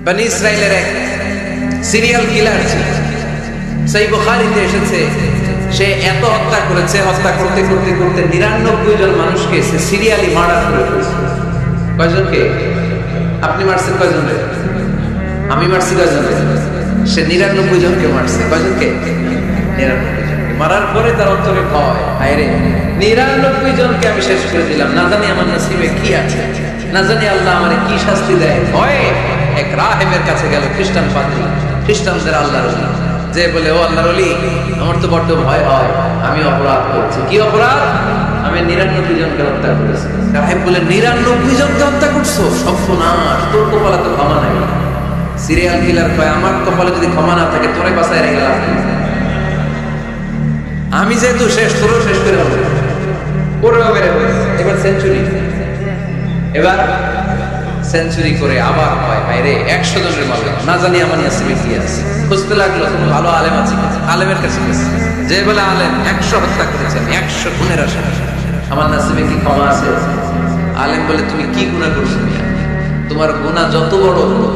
বনি ইসরাইলের এক সিরিয়াল কিলার ছিল, সেই বুখারীতে এসেছে। সে এত হত্যা করেছে, হত্যা করতে করতে করতে ৯৯ জন মানুষকে সে সিরিয়ালি মার্ডার করে ফেলেছে। কয়জনকে? আপনি মারছেন কয়জন? আমি মারছি কয়জন? সে ৯৯ জনকে মারছে। কয়জনকে? ৯৯ জনকে মারার পরে তার অন্তরে ভয়, হায় রে ৯৯ জনকে আমি শেষ করে দিলাম, না জানি আমার নসিবে কি আছে, না জানি আল্লাহ আমারে কি শাস্তি দেয়। ভয়ে এক রাহেবের কাছে গেল, খ্রিস্টান পাদ্রী, খ্রিস্টানদের আল্লাহর ওলি, যে বলে, ও আল্লাহর ওলি, আমার তো বড্ড ভয় হয়, আমি অপরাধ করছি। কি অপরাধ? আমি ৯৯ জনকে হত্যা করেছি। রাহেব বলে, ৯৯ জনকে হত্যা করছো? সর্বনাশ, তোর কপালে তো ক্ষমা নাই। সিরিয়াল কিলার কয়, আমার কপালে যদি ক্ষমা না থাকে তোরে বাঁচায় রেখে লাভ নেই। আমি যেহেতু শেষ, তোরও শেষ করে হবে। ওরেও বেড়ে হয়েছে, এবার সেঞ্চুরি, এবার সেঞ্চুরি করে আবার হয়, ভাইরে ১০০ জনের মারলাম, না জানি আমার নসিবে কি আছে। খুঁজতে লাগলো কোনো ভালো আলেম আছে, আলেমের কাছে গেছে, যে বলে আলেম ১০০ হত্যা করেছেন, ১০০ খুনের আসামি, আমার নসিবে কি ক্ষমা আছে? আলেম বলে, তুমি কি গুনাহ করছো? তোমার গুনাহ যত বড় হোক,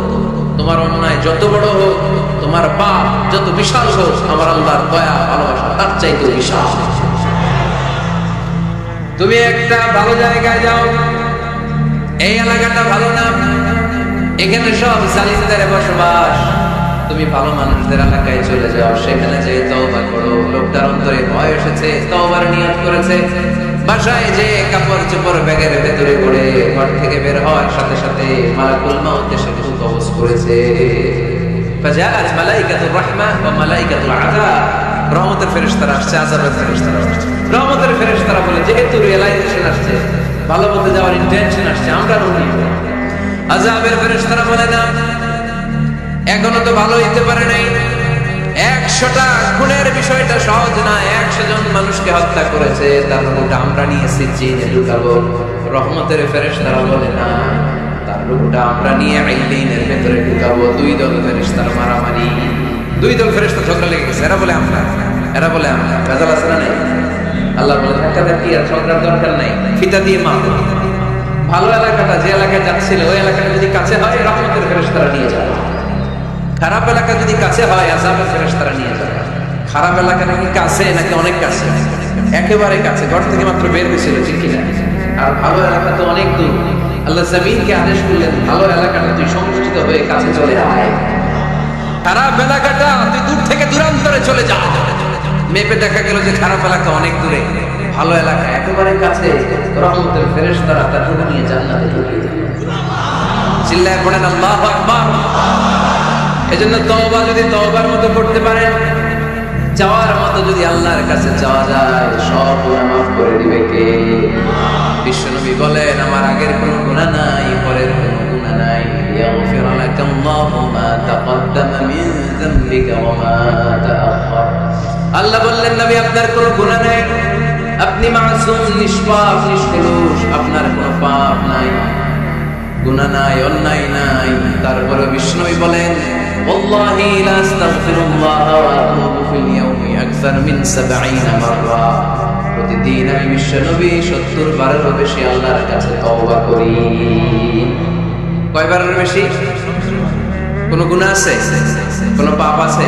তোমার অন্যায় যত বড় হোক, তোমার পাপ যত বিশাল হোক, আমার আল্লাহর দয়া ভালোবাসা তার চাইতে বিশাল। তুমি একটা ভালো জায়গায় যাও, এই এলাকাটা ভালো না, এখানে সব জালিমদের বসবাস, তুমি ভালো মানুষদের এলাকায় চলে যাও, সেখানে যে তওবা করো। লোকটার অন্তরে ভয় এসেছে, তওবার নিয়ত করেছে। বাসায় যে কাপড় চোপড় ব্যাগের ভেতরে পড়ে ঘর থেকে বের হওয়ার সাথে সাথে মালাকুল মাউত এসে কবজ করেছে। ফাজাআত মালাইকাতুর রাহমা ওয়া মালাইকাতুল আযাব, রহমতের ফেরেশতারা আসছে, আযাবের ফেরেশতারা আসছে। রহমতের ফেরেশতারা বলে, যেহেতু রিয়ালাইজেশন আসছে, ভালো পথে যাওয়ার ইন্টেনশন আসছে, আমরা রুনি। আযাবের ফেরেশতারা বলে, না, এখনো তো ভালো হইতে পারে নাই, ১০০টা খুনের বিষয়টা সহজ না, ১০০ জন মানুষকে হত্যা করেছে, তার রূপটা আমরা নিয়ে সিজ্জিনে ঢুকাবো। রহমতের ফেরেশতারা বলে, না, তার রূপটা আমরা নিয়ে ইল্লিনের ভেতরে ঢুকাবো। ২ দল ফেরেশতার মারামারি, ২ দল ফেরেশতা ঝগড়া লেগে গেছে, এরা বলে আমরা, এরা বলে আমরা। ভেজাল আছে না নাই? আল্লাহ বলে, ধাক্কাধাক্কি আর ঝগড়ার দরকার নাই, ফিতা দিয়ে মাপ। ভালো এলাকাটা, যে এলাকায় যাচ্ছিল, ওই এলাকাটা যদি কাছে হয়, রহমতের ফেরেশতারা নিয়ে যাবে। খারাপ এলাকা যদি কাছে হয়, আযাবের ফেরেশতারা নিয়ে যাবে। খারাপ এলাকা নাকি কাছে, নাকি অনেক কাছে? একেবারে কাছে, ঘর থেকে মাত্র বের হয়েছিল, ঠিক কিনা? আর ভালো এলাকা তো অনেক দূর। আল্লাহ জমিনকে আদেশ করলেন, ভালো এলাকাটা তুই সংগঠিত হয়ে কাছে চলে আয়, খারাপ এলাকাটা তুই দূর থেকে দূরান্তরে চলে যা। মেপে দেখা গেল যে খারাপ এলাকা অনেক দূরে, ভালো এলাকা একেবারে কাছে। রহমতের ফেরেশতারা তার রূহ নিয়ে জান্নাতে ঢুকিয়ে দেবে। চিল্লায় পড়েন আল্লাহু আকবার। এজন্য তওবা যদি তওবার মতো করতে পারেন, চাওয়ার মতো যদি আল্লাহর কাছে চাওয়া যায়, সব গুনাহ মাফ করে দিবে কে? বিশ্বনবী বলেন, আমার আগের কোনো গুনাহ নাই, পরের কোনো গুনাহ নাই। ইয়াগফির লাকাল্লাহু মা তাকদ্দামা মিন যামবিকা ওয়া মা তাআখার। আল্লাহ বললেন, নবী আপনার কোনো গুনাহ নাই, আপনি মাসুম, নিষ্পাপ, নিষ্কলুষ, আপনার কোনো পাপ নাই, গুনাহ নাই, অন্যায় নাই। তারপরে বিশ্বনবী বলেন, ওয়াল্লাহি লা আস্তাগফিরুল্লাহ ওয়া আতুবু ফিল ইয়াউমি আকসার মিন ৭০ মাররা। প্রতিদিন আমি বিশ্বনবী ৭০ বারেরও বেশি আল্লাহর কাছে তওবা করি। কয়বারের বেশি? কোন গুনাহ আছে? কোন পাপ আছে?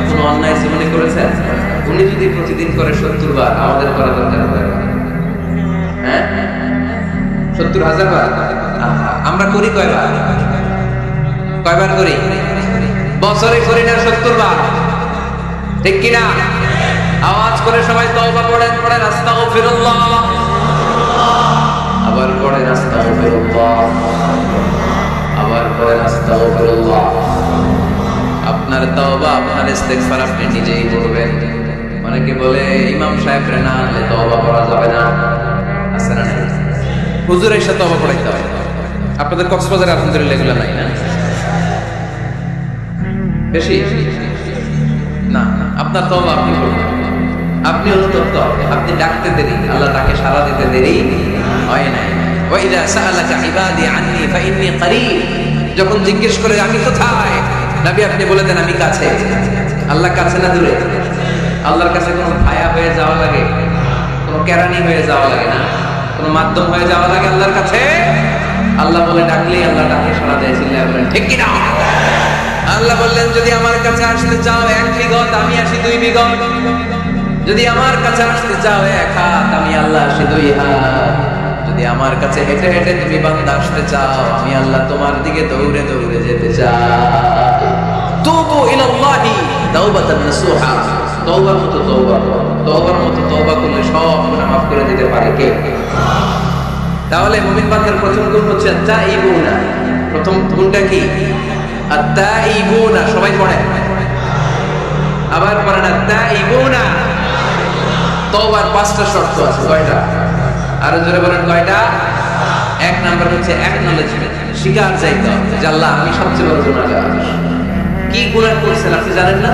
কোন অন্যায় জীবনে করেছেন? উনি যদি প্রতিদিন করে ৭০ বার, আমাদের করা দরকার হয়, হ্যাঁ, ৭০,০০০ বার। আমরা করি কয়বার? কয়বার করি? বছরে করি না ৭০ বার, ঠিক কিনা? আওয়াজ করে সবাই তওবা পড়েন, পড়েন আস্তাগফিরুল্লাহ, আবার পড়েন আস্তাগফিরুল্লাহ, আবার পড়েন আস্তাগফিরুল্লাহ। আপনার তওবা, আপনার ইস্তিগফার আপনি নিজেই করবেন। অনেকে বলে, ইমাম সাহেবরে না আনলে তওবা করা যাবে না, আছে না? হুজুর এসে তওবা পড়াইতে হয়। আপনাদের কক্সবাজারে আলহামদুলিল্লাহ এগুলো নাই না? বেশি না, আপনার তওবা আপনি করবেন, আপনি অনুতপ্ত, আপনি ডাকতে দেরি, আল্লাহ তাকে সাড়া দিতে দেরি হয় নাই। ওয়া ইযা সাআলাকা ইবাদি আন্নী ফাইন্নী করিব, যখন জিজ্ঞেস করে আমি কোথায়, নবী আপনি বলে দেন আমি কাছে। আল্লাহ কাছে না দূরে? আল্লাহর কাছে কোনো ভায়া হয়ে যাওয়া লাগে, কোনো কেরানি হয়ে যাওয়া লাগে না, কোনো মাধ্যম হয়ে যাওয়া লাগে আল্লাহর কাছে? আল্লাহ বলে ডাকলেই আল্লাহ ডাকে সাড়া দেয়। চিল্লায় বলেন ঠিক কিনা? আল্লাহ বললেন যদি আমার কাছে আসতে চাও 1 বিঘত আমি আসি 2 বিঘত, যদি আমার কাছে আসতে চাও 1 হাত আমি আল্লাহ আসি 2 হাত, যদি আমার কাছে হেঁটে হেঁটে তুমি বান্দা আসতে চাও আমি আল্লাহ তোমার দিকে দৌড়ে দৌড়ে যেতে চাই। তুবু ইলাল্লাহি তাওবাতান নাসুহা, তওবার মতো তওবা, তওবার মতো তওবা করলে সব গুনাহ মাফ করে দিতে পারে কে? তাহলে মুমিন বান্দার প্রথম গুণ হচ্ছে আত-তাইবুনা। প্রথম গুণটা কি? আত-তাইবুনা। সবাই পড়ে, আবার পড়েন আত-তাইবুনা। তওবার 5টা শর্ত আছে। কয়টা? আরো জোরে বলেন কয়টা? 1 নাম্বার হচ্ছে অ্যাকনলেজমেন্ট, স্বীকার চাইতে হবে যে আল্লাহ আমি সবচেয়ে বড় গুনাহগার। কি গুনাহ করছেন আপনি জানেন না?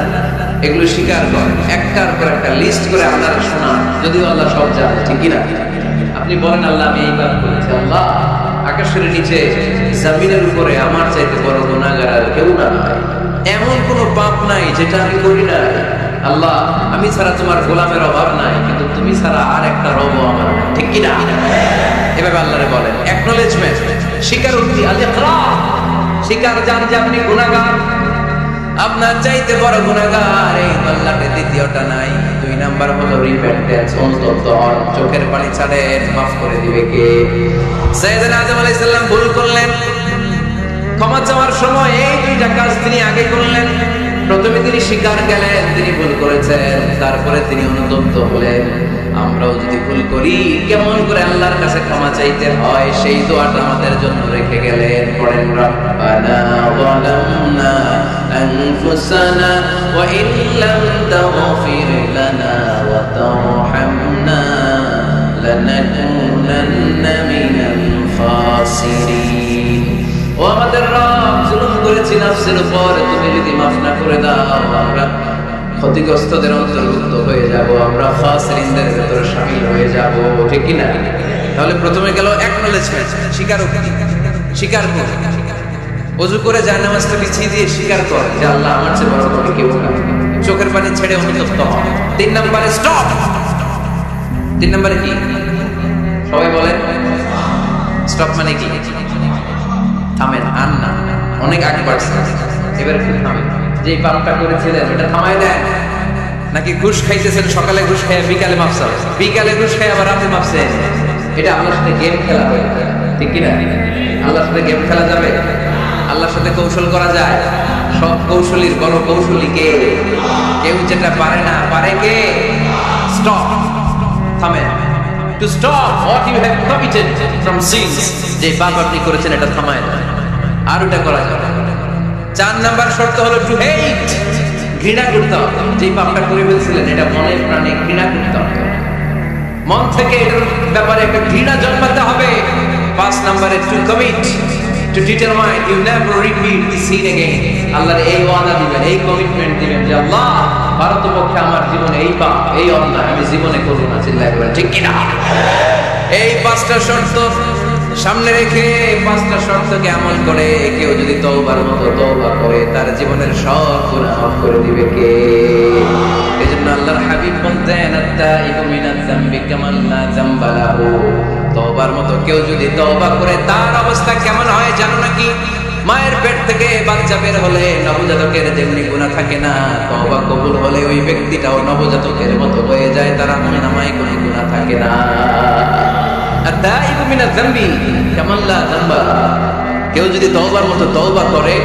এগুলো স্বীকার করেন, একটার পর একটা লিস্ট করে আল্লাহর শোনান, যদিও আল্লাহ সব জানে, ঠিক কি না? আপনি বলেন আল্লাহ আমি এই পাপ করেছি, আল্লাহ আকাশের নিচে জমিনের উপরে আমার চাইতে বড় গুনাহগার আর কেউ না, এমন কোনো পাপ নাই যেটা আমি করি না। আল্লাহ আমি ছাড়া তোমার গোলামের অভাব নাই, কিন্তু তুমি ছাড়া আর একটা রব আমার, ঠিক কি না? এভাবে আল্লাহরে বলেন। অ্যাকনলেজমেন্ট, স্বীকারোক্তি, আল-ইকরার, স্বীকার জান যে আপনি গুনাহগার, আপনার চাইতে বড় গুনাহগার এই আল্লাহর। দ্বিতীয়টা নাই। 2 নাম্বার হলো রিপেন্টেন্স, অনুতপ্ত হন, চোখের পানি ছাড়েন, মাফ করে দিবে কে? সাইয়েদনা আদম আলাইহিস সালাম ভুল করলেন, ক্ষমা চাওয়ার সময় এই 2টা কাজ তিনি আগে করলেন। প্রথমে তিনি স্বীকার গেলেন তিনি ভুল করেছেন, তারপরে তিনি অনুতপ্ত হলেন। আমরাও যদি ভুল করি কেমন করে আল্লাহর কাছে ক্ষমা চাইতে হয় সেই দোয়াটা আমাদের জন্য রেখে গেলেন। পড়েন, রব্বানা যালামনা আনফুসানা ওয়া ইল্লাম তাগফির লানা ওয়া তারহামনা লানাকুনান্না মিনাল খাসিরিন। ও আমাদের রব, জুলুম করেছি নফসের উপর, তুমি যদি মাফ না করে দাও আমরা ক্ষতিগ্রস্তদের অন্তর্ভুক্ত হয়ে যাব, আমরা খাসিরিনদের ভিতরে শামিল হয়ে যাব, ঠিক কি না? তাহলে প্রথমে গেল অ্যাকনলেজমেন্ট, স্বীকারোক্তি, স্বীকার করে ওযু করে জায়নামাজটা বিছিয়ে দিয়ে স্বীকার করে যে আল্লাহ আমার চেয়ে বড় কোনো কেউ না, চোখের পানি ছেড়ে অনুতপ্ত হয়। 3 নম্বরে স্টপ। 3 নম্বরে কি? সবাই বলেন স্টপ মানে কি? থামেন, আর না, অনেক আগে বাড়ছে, এবার একটু থামেন। যে পাপটা করেছিলেন ওটা থামায় দেন। নাকি ঘুষ খাইতেছেন, সকালে ঘুষ খাইয়া বিকালে মাপছেন, বিকালে ঘুষ খাইয়া আবার রাতে মাপছেন, এটা আল্লাহর সাথে গেম খেলা হয়ে যায়, ঠিক কিনা? আল্লাহর সাথে গেম খেলা যাবে? আল্লাহর সাথে কৌশল করা যায়? সব কৌশলীর বড় কৌশলী কে? কেউ যেটা পারে না, পারে কে? স্টপ, থামেন। To stop what you have committed from sins, যে পাপ আপনি করেছেন এটা থামায় দেন, আর ওটা করা যাবে। 4 নাম্বার শর্ত হলো টু হেট, ঘৃণা করতে হবে। যে পাপটা করে ফেলছিলেন এটা মনে প্রাণে ঘৃণা করতে হবে, মন থেকে এটার ব্যাপারে একটা ঘৃণা জন্মাতে হবে। 5 নাম্বারে to commit, to determine you never repeat this sin again. আল্লাহর এই ওয়াদা দিবেন, এই কমিটমেন্ট দিবেন যে আল্লাহ ভারতপক্ষে আমার জীবনে এই পাপ, এই অন্যায় আমি জীবনে করব না। চিল্লায় বলেন ঠিক কি না? এই 5টা শর্ত সামনে রেখে 5টা শর্তকে আমল করে কেউ যদি তওবার মতো তওবা করে তার জীবনের সব গুনাহ মাফ করে দিবে কে? এজন্য আল্লাহর হাবিব বলতেন, আত-তাইবু মিনাজ যামবি কামান লা যামবা লাহু। তওবার মতো কেউ যদি তওবা করে তার অবস্থা কেমন হয় জানো নাকি? মায়ের পেট থেকে বাচ্চা বের হলে নবজাতকের যেমনি গুনাহ থাকে না, তওবা কবুল হলে ওই ব্যক্তিটাও নবজাতকের মতো হয়ে যায়, তার আমলনামায় কোনো গুনাহ থাকে না। আত-তাইবু মিনাজ যামবি কামান লা যামবা। কেউ যদি তওবার মতো তওবা করে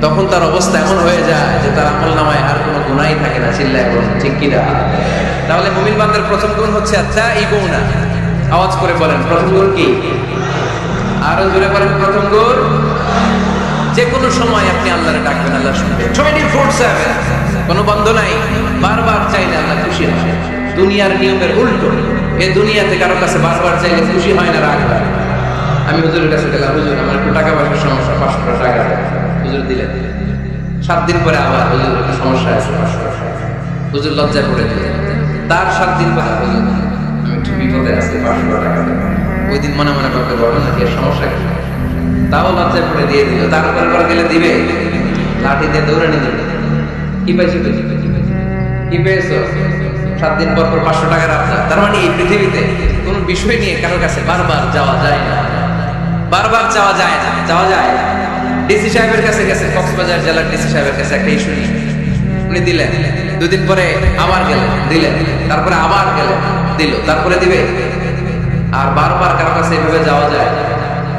তখন তার অবস্থা এমন হয়ে যায় যে তার আমলনামায় আর কোনো গুনাহই থাকে না। চিল্লায় বলেন ঠিক কি না? তাহলে মুমিন বান্দার প্রথম গুণ হচ্ছে আত-তাইবুনা। আওয়াজ করে বলেন প্রথম গুণ কি? আরো জোরে বলেন প্রথম গুণ। যে কোনো সময় আপনি আল্লাহরে ডাকবেন, আল্লাহ শুনবেন 24/7, কোনো বন্ধ নাই। বারবার চাইলে আল্লাহ খুশি হয়। দুনিয়ার নিয়মের উল্টো, এই দুনিয়াতে কারো কাছে বারবার চাইলে খুশি হয় না, রাগ হয়। আমি হুজুরের কাছে গেলাম, হুজুর আমার একটু টাকা পয়সার সমস্যা, 500 টাকা দেন। হুজুর দিলেন। 7 দিন পরে আবার হুজুর একটু সমস্যা আছে, 500 টাকা। হুজুর লজ্জায় পড়ে দিলেন। তার 7 দিন পরে হুজুর আমি একটু বিপদে আছি, 500 টাকা দেন। ওই দিন মনে মনে ভাবতে বড় নাকি সমস্যা কি, তাও লজ্জায় পড়ে দিয়ে দিল। তারপরে পরে গেলে দিবে, লাঠি দিয়ে দৌড়ে নিয়ে দিবে। কি পাইছি তুই, কি পেয়েছো? 7 দিন পর পর 500 টাকার আবদার। তার মানে এই পৃথিবীতে কোন বিষয় নিয়ে কারোর কাছে বারবার যাওয়া যায় না, বারবার চাওয়া যায় না। চাওয়া যায়? ডিসি সাহেবের কাছে গেছে, কক্সবাজার জেলার ডিসি সাহেবের কাছে একটা ইস্যু নিয়ে। উনি দিলেন, দুদিন পরে আবার গেলেন, দিলেন, তারপরে আবার গেলেন, দিল, তারপরে দিবে। আর বারবার কারো কাছে এভাবে যাওয়া যায়?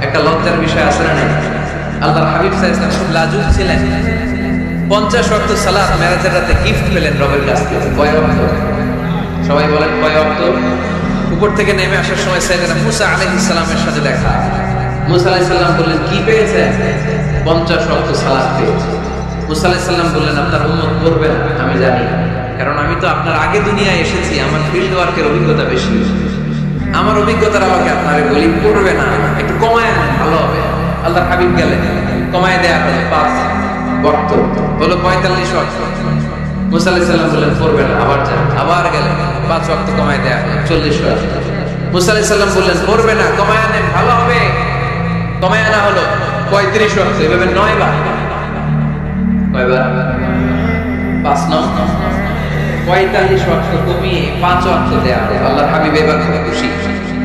একটা লজ্জার বিষয় আছে না? আল্লাহর হাবিব সাল্লাল্লাহু আলাইহি ওয়াসাল্লাম খুব লাজুক ছিলেন। 50 ওয়াক্ত সালাত মেরাজের রাতে গিফট পেলেন রবের কাছ থেকে। কয় ওয়াক্ত? সবাই বলেন কয় ওয়াক্ত? উপর থেকে নেমে আসার সময় সাইয়েদনা মুসা আলাইহিস সালামের সাথে দেখা। মুসা আলাইহিস সালাম বললেন, কি পেয়েছেন? 50 ওয়াক্ত সালাত পেয়েছি। মুসা আলাইহিস সালাম বললেন, আপনার উম্মত পড়বে না, আমি জানি, কারণ আমি তো আপনার আগে দুনিয়ায় এসেছি, আমার ফিল্ড ওয়ার্কের অভিজ্ঞতা বেশি। আমার অভিজ্ঞতার আলোকে আপনারে বলি, পড়বে না, একটু কমায় আনেন, ভালো হবে। আল্লাহর হাবিব গেলেন, কমায় দেয়া হলো 5 ওয়াক্ত, হলো 45 ওয়াক্ত। মুসা আলাইহিস সালাম বললেন, পড়বে না, আবার যান, আবার গেলেন, 5 ওয়াক্ত কমায় দেয়া হলো 40 ওয়াক্ত। মুসা আলাইহিস সালাম বললেন, পড়বে না, কমায় আনেন, ভালো হবে। কমায় আনা হলো 35 ওয়াক্ত, এভাবে 9 বার। কয়বার? 5 9 45 ওয়াক্ত কমিয়ে 5 ওয়াক্ত দেয়া হলো। আল্লাহর হাবিব এবার খুব খুশি,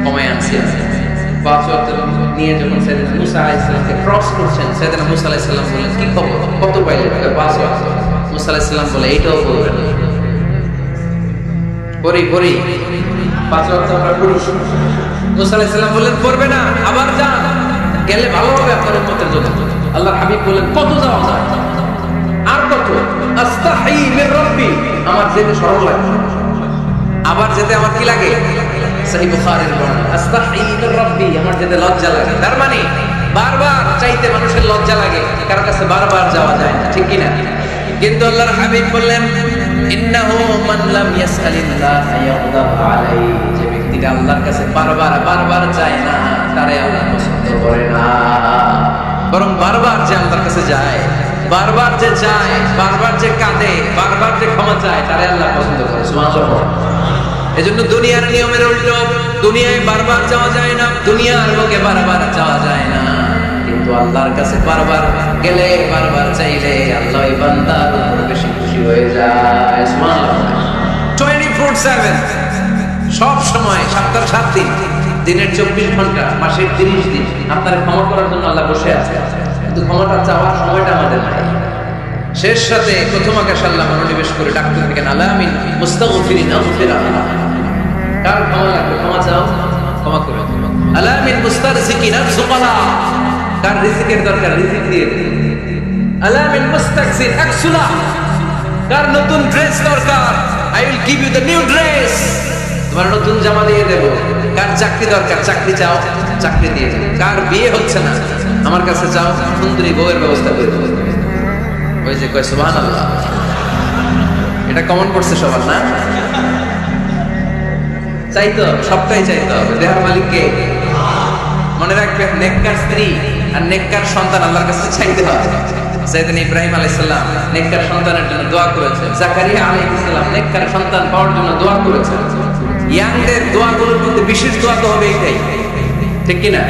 কমায় আনছেন। 5 ওয়াক্ত নিয়ে যখন সাইয়েদনা মুসা আলাইহিস সালামকে ক্রস করছেন, সাইয়েদনা মুসা আলাইহিস সালাম বললেন, কি খবর, কত পাইলেন? 5 ওয়াক্ত। মুসা আলাইহিস সালাম বলে, এইটাও বলবেন, পড়ি 5 ওয়াক্ত আমরা পড়ি। মুসা আলাইহিস সালাম বললেন, পড়বে না, আবার যান, গেলে ভালো হবে আপনার উম্মতের জন্য। আল্লাহর হাবিব বললেন, কত যাওয়া যায়? আর কত? আস্তাহি মির রাব্বি, আমার যেতে শরম লাগে। আবার যেতে আমার কি লাগে? সহিহ বুখারীর বর্ণনা, আস্তাহি মির রাব্বি, আমার যেতে লজ্জা লাগে। তার মানে বারবার চাইতে মানুষের লজ্জা লাগে, কারো কাছে বারবার যাওয়া যায় না, ঠিক কি না? কিন্তু আল্লাহর হাবিব বললেন, ইন্নাহু মান লাম ইয়াসআলিল্লাহ ইয়াগদাব আলাইহি, যে ব্যক্তিটা আল্লাহর কাছে বারবার যায় না, তারে আল্লাহ পছন্দ করে না। বরং বারবার যে আল্লাহর কাছে যায়, বারবার যে যায়, বারবার যে কাঁদে, বারবার যে ক্ষমা চায়, তারে আল্লাহ পছন্দ করে। সুবহানাল্লাহ। এজন্য দুনিয়ার নিয়মের উল্টো, দুনিয়ায় বারবার যাওয়া যায় না, দুনিয়ার লোকে বারবার যাওয়া যায় না, কিন্তু আল্লাহর কাছে বারবার গেলে, বারবার চাইলে আল্লাহ এই বান্দার উপর বেশি খুশি হয়ে যায়। সুবহানাল্লাহ। 24/7, সব সময়, সপ্তাহের 7 দিন, দিনের 24 ঘন্টা, মাসের 30 দিন আপনার ক্ষমা করার জন্য আল্লাহ বসে আছে। কিন্তু ক্ষমাটা চাওয়ার সময়টা আমাদের নাই। শেষ সাথে প্রথম আকাশে আল্লাহ মনোনিবেশ করে ডাকতে থাকেন, আলামিন মুস্তাগফিরিন আগফিরা। কার ক্ষমা লাগবে? ক্ষমা চাও, ক্ষমা করে। আলামিন মুস্তারজিকিন আরজুকালা, কার রিজিকের দরকার, রিজিক দিয়ে দিন। আলামিন মুস্তাকসির আকসুলা, কার নতুন ড্রেস দরকার, I will give you the new dress, তোমার নতুন জামা দিয়ে দেব। কার চাকরি দরকার, চাকরি চাও, চাকরি দিয়ে দেব। কার বিয়ে হচ্ছে না, আমার কাছে চাও, সুন্দরী বউয়ের ব্যবস্থা করে দেব। ওই যে কয় সুবহানাল্লাহ, এটা কমন করছে সবার না? চাইতো, সবটাই চাইতে হবে। দেহার মালিককে মনে রাখবেন, নেককার স্ত্রী আর নেককার সন্তান আল্লাহর কাছে চাইতে হবে। সাইয়েদনা ইব্রাহিম আলাইহিস সালাম নেককার সন্তানের জন্য দোয়া করেছেন, জাকারিয়া আলাইহিস সালাম নেককার সন্তান পাওয়ার জন্য দোয়া করেছেন। ইয়াংদের দোয়াগুলোর মধ্যে বিশেষ দোয়া তো হবে এটাই, ঠিক কি না?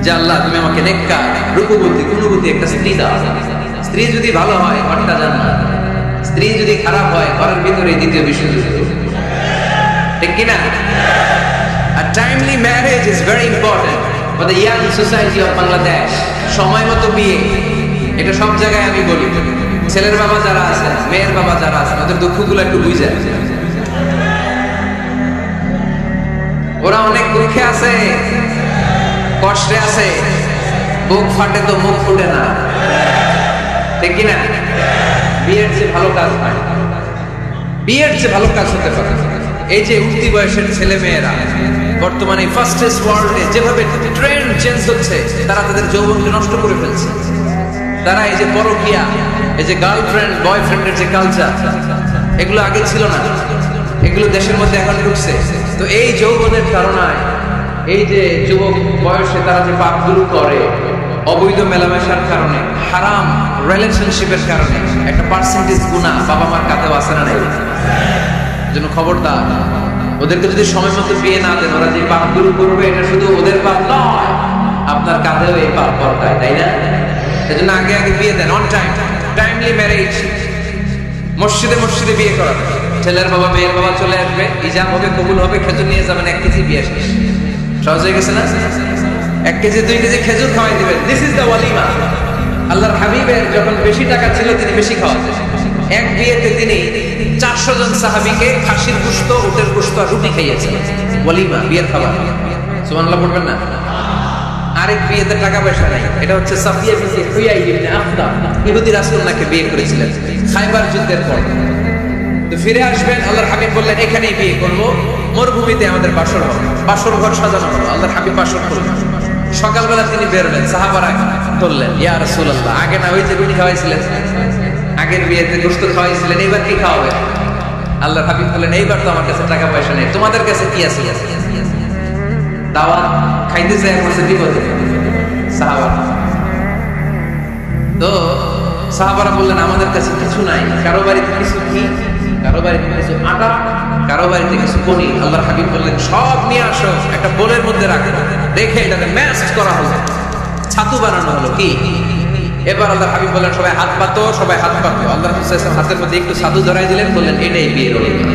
যে আল্লাহ তুমি আমাকে নেককার, রূপবতী, গুণবতী একটা স্ত্রী দাও। স্ত্রী যদি ভালো হয় ঘরটা জান্নাত, স্ত্রী যদি খারাপ হয় ঘরের ভিতরে দ্বিতীয় বিশ্বযুদ্ধ, ঠিক কি না? A timely marriage is very important for the young society of Bangladesh. সময় মতো বিয়ে, এটা সব জায়গায় আমি বলি। ছেলের বাবা যারা আছেন, মেয়ের বাবা যারা আছেন, ওদের দুঃখগুলো একটু বুঝে। ওরা অনেক দুঃখে আছে, কষ্টে আছে, বুক ফাটে তো মুখ ফুটে না, ঠিক কি না? বিয়ের চেয়ে ভালো কাজ হয়, বিয়ের চেয়ে ভালো কাজ হতে পারে। এই যে উঠতি বয়সের ছেলে মেয়েরা বর্তমানে ফাস্টেস্ট ওয়ার্ল্ডে যেভাবে ট্রেন্ড চেঞ্জ হচ্ছে, তারা তাদের যৌবনকে নষ্ট করে ফেলছে। তারা এই যে পরকীয়া, এই যে গার্লফ্রেন্ড বয়ফ্রেন্ডের যে কালচার, এগুলো আগে ছিল না, এগুলো দেশের মধ্যে এখন ঢুকছে। তো এই যৌবনের কারণায়, এই যে যুবক বয়সে তারা যে পাপগুলো করে, অবৈধ মেলামেশার কারণে, হারাম রিলেশনশিপের কারণে একটা পার্সেন্টেজ গুনাহ বাবা মার কাঁধেও আসে না নাই? জন্য খবরদার, ওদেরকে যদি সময় মতো বিয়ে না দেন, ওরা যে পাপগুলো করবে এটা শুধু ওদের পাপ নয়, আপনার কাঁধেও এই পাপ বর্তায়, তাই না? এজন্য আগে আগে বিয়ে দেন, অন টাইম, টাইমলি ম্যারেজ। মসজিদে মসজিদে বিয়ে করাবে, ছেলের বাবা মেয়ের বাবা চলে আসবে, ইজাম হবে, কবুল হবে, খেজুর নিয়ে যাবেন, 1 কেজি বিয়ে শেষ। সহজ হয়ে গেছে না? 1 কেজি 2 কেজি খেজুর খাওয়াই দিবেন, দিস ইজ দ্য ওয়ালিমা। আল্লাহর হাবিবের যখন বেশি টাকা ছিল তিনি বেশি খাওয়াতেন। এক বিয়েতে তিনি 400 জন সাহাবীকে খাসির গোশত, উটের গোশত আর রুটি খাইয়েছেন, ওয়ালিমা, বিয়ের খাবার। সুবহানাল্লাহ পড়বেন না? আরেক বিয়েতে টাকা পয়সা নাই, এটা হচ্ছে সাফিয়া বিনতে হুয়াই ইবনে আখতাব, ইহুদি রাসূলুল্লাহকে বিয়ে করেছিলেন খায়বার যুদ্ধের পর। তো ফিরে আসবেন, আল্লাহর হাবিব বললেন এখানেই বিয়ে করব, মরুভূমিতে আমাদের বাসর হবে। বাসর ঘর সাজানো হলো, আল্লাহর হাবিব বাসর করলেন। সকালবেলা তিনি বেরোলেন, সাহাবারা ধরলেন, ইয়া রাসূলুল্লাহ, আগে না ওই যে রুটি খাওয়াইছিলেন, আগের বিয়েতে গোশত খাওয়াইছিলেন, এইবার কি খাওয়াবেন? আল্লাহর হাবিব বললেন এইবার তো আমার কাছে টাকা পয়সা নেই, তোমাদের কাছে কি আছে? দাওয়াত খাইতে চাই বলছে বিপদে সাহাবারা। তো সাহাবারা বললেন আমাদের কাছে কিছু নাই, কারো বাড়িতে কিছু ঘি, কারো বাড়িতে কিছু আটা, কারো বাড়িতে কিছু পনির। আল্লাহর হাবিব বললেন সব নিয়ে আসো, একটা বোলের মধ্যে রাখো, রেখে এটাকে ম্যাশড করা হলো, ছাতু বানানো হলো। কি এবার আল্লাহর হাবিব বললেন সবাই হাত পাতো, সবাই হাত পাতো। আল্লাহ রাসূল হাতের মধ্যে একটু ছাতু ধরাই দিলেন, বললেন এটাই বিয়ের ওলিমা।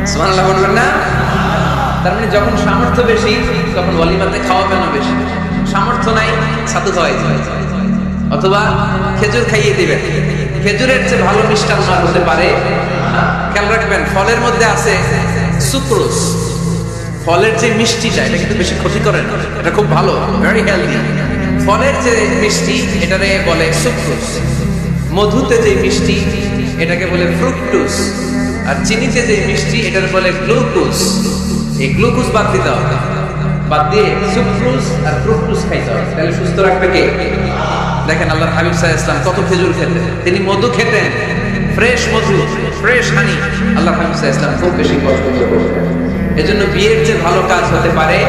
সুবহানাল্লাহ বলবেন না? তার মানে যখন সামর্থ্য বেশি তখন ওয়ালিমাতে খাওয়াবেনও বেশি, সামর্থ্য নাই ছাতু খাওয়াই দিবেন, অথবা খেজুর খাইয়ে দিবেন। খেজুরের চেয়ে ভালো মিষ্টান্ন আর হতে পারে না। খেয়াল রাখবেন, ফলের মধ্যে আছে সুক্রোজ, ফলের যে মিষ্টিটা এটা কিন্তু বেশি ক্ষতি করে না, এটা খুব ভালো, ভেরি হেলদি। ফলের যে মিষ্টি এটারে বলে সুক্রোজ, মধুতে যে মিষ্টি এটাকে বলে ফ্রুকটোজ, আর চিনিতে যে মিষ্টি এটাকে বলে গ্লুকোজ। এই গ্লুকোজ বাদ দিতে হবে, বাদ দিয়ে সুক্রোজ আর ফ্রুকটোজ খাইতে হবে, তাহলে সুস্থ রাখবে কে? দেখেন আল্লাহর হাবিব সাল্লাল্লাহু আলাইহি ওয়াসাল্লাম কত খেজুর খেতেন, তিনি মধু খেতেন, ফ্রেশ মধু, ফ্রেশ হানি আল্লাহর হাবিব সাল্লাল্লাহু আলাইহি ওয়াসাল্লাম খুব বেশি পছন্দ করতেন। এজন্য বিয়ের যে ভালো কাজ হতে পারে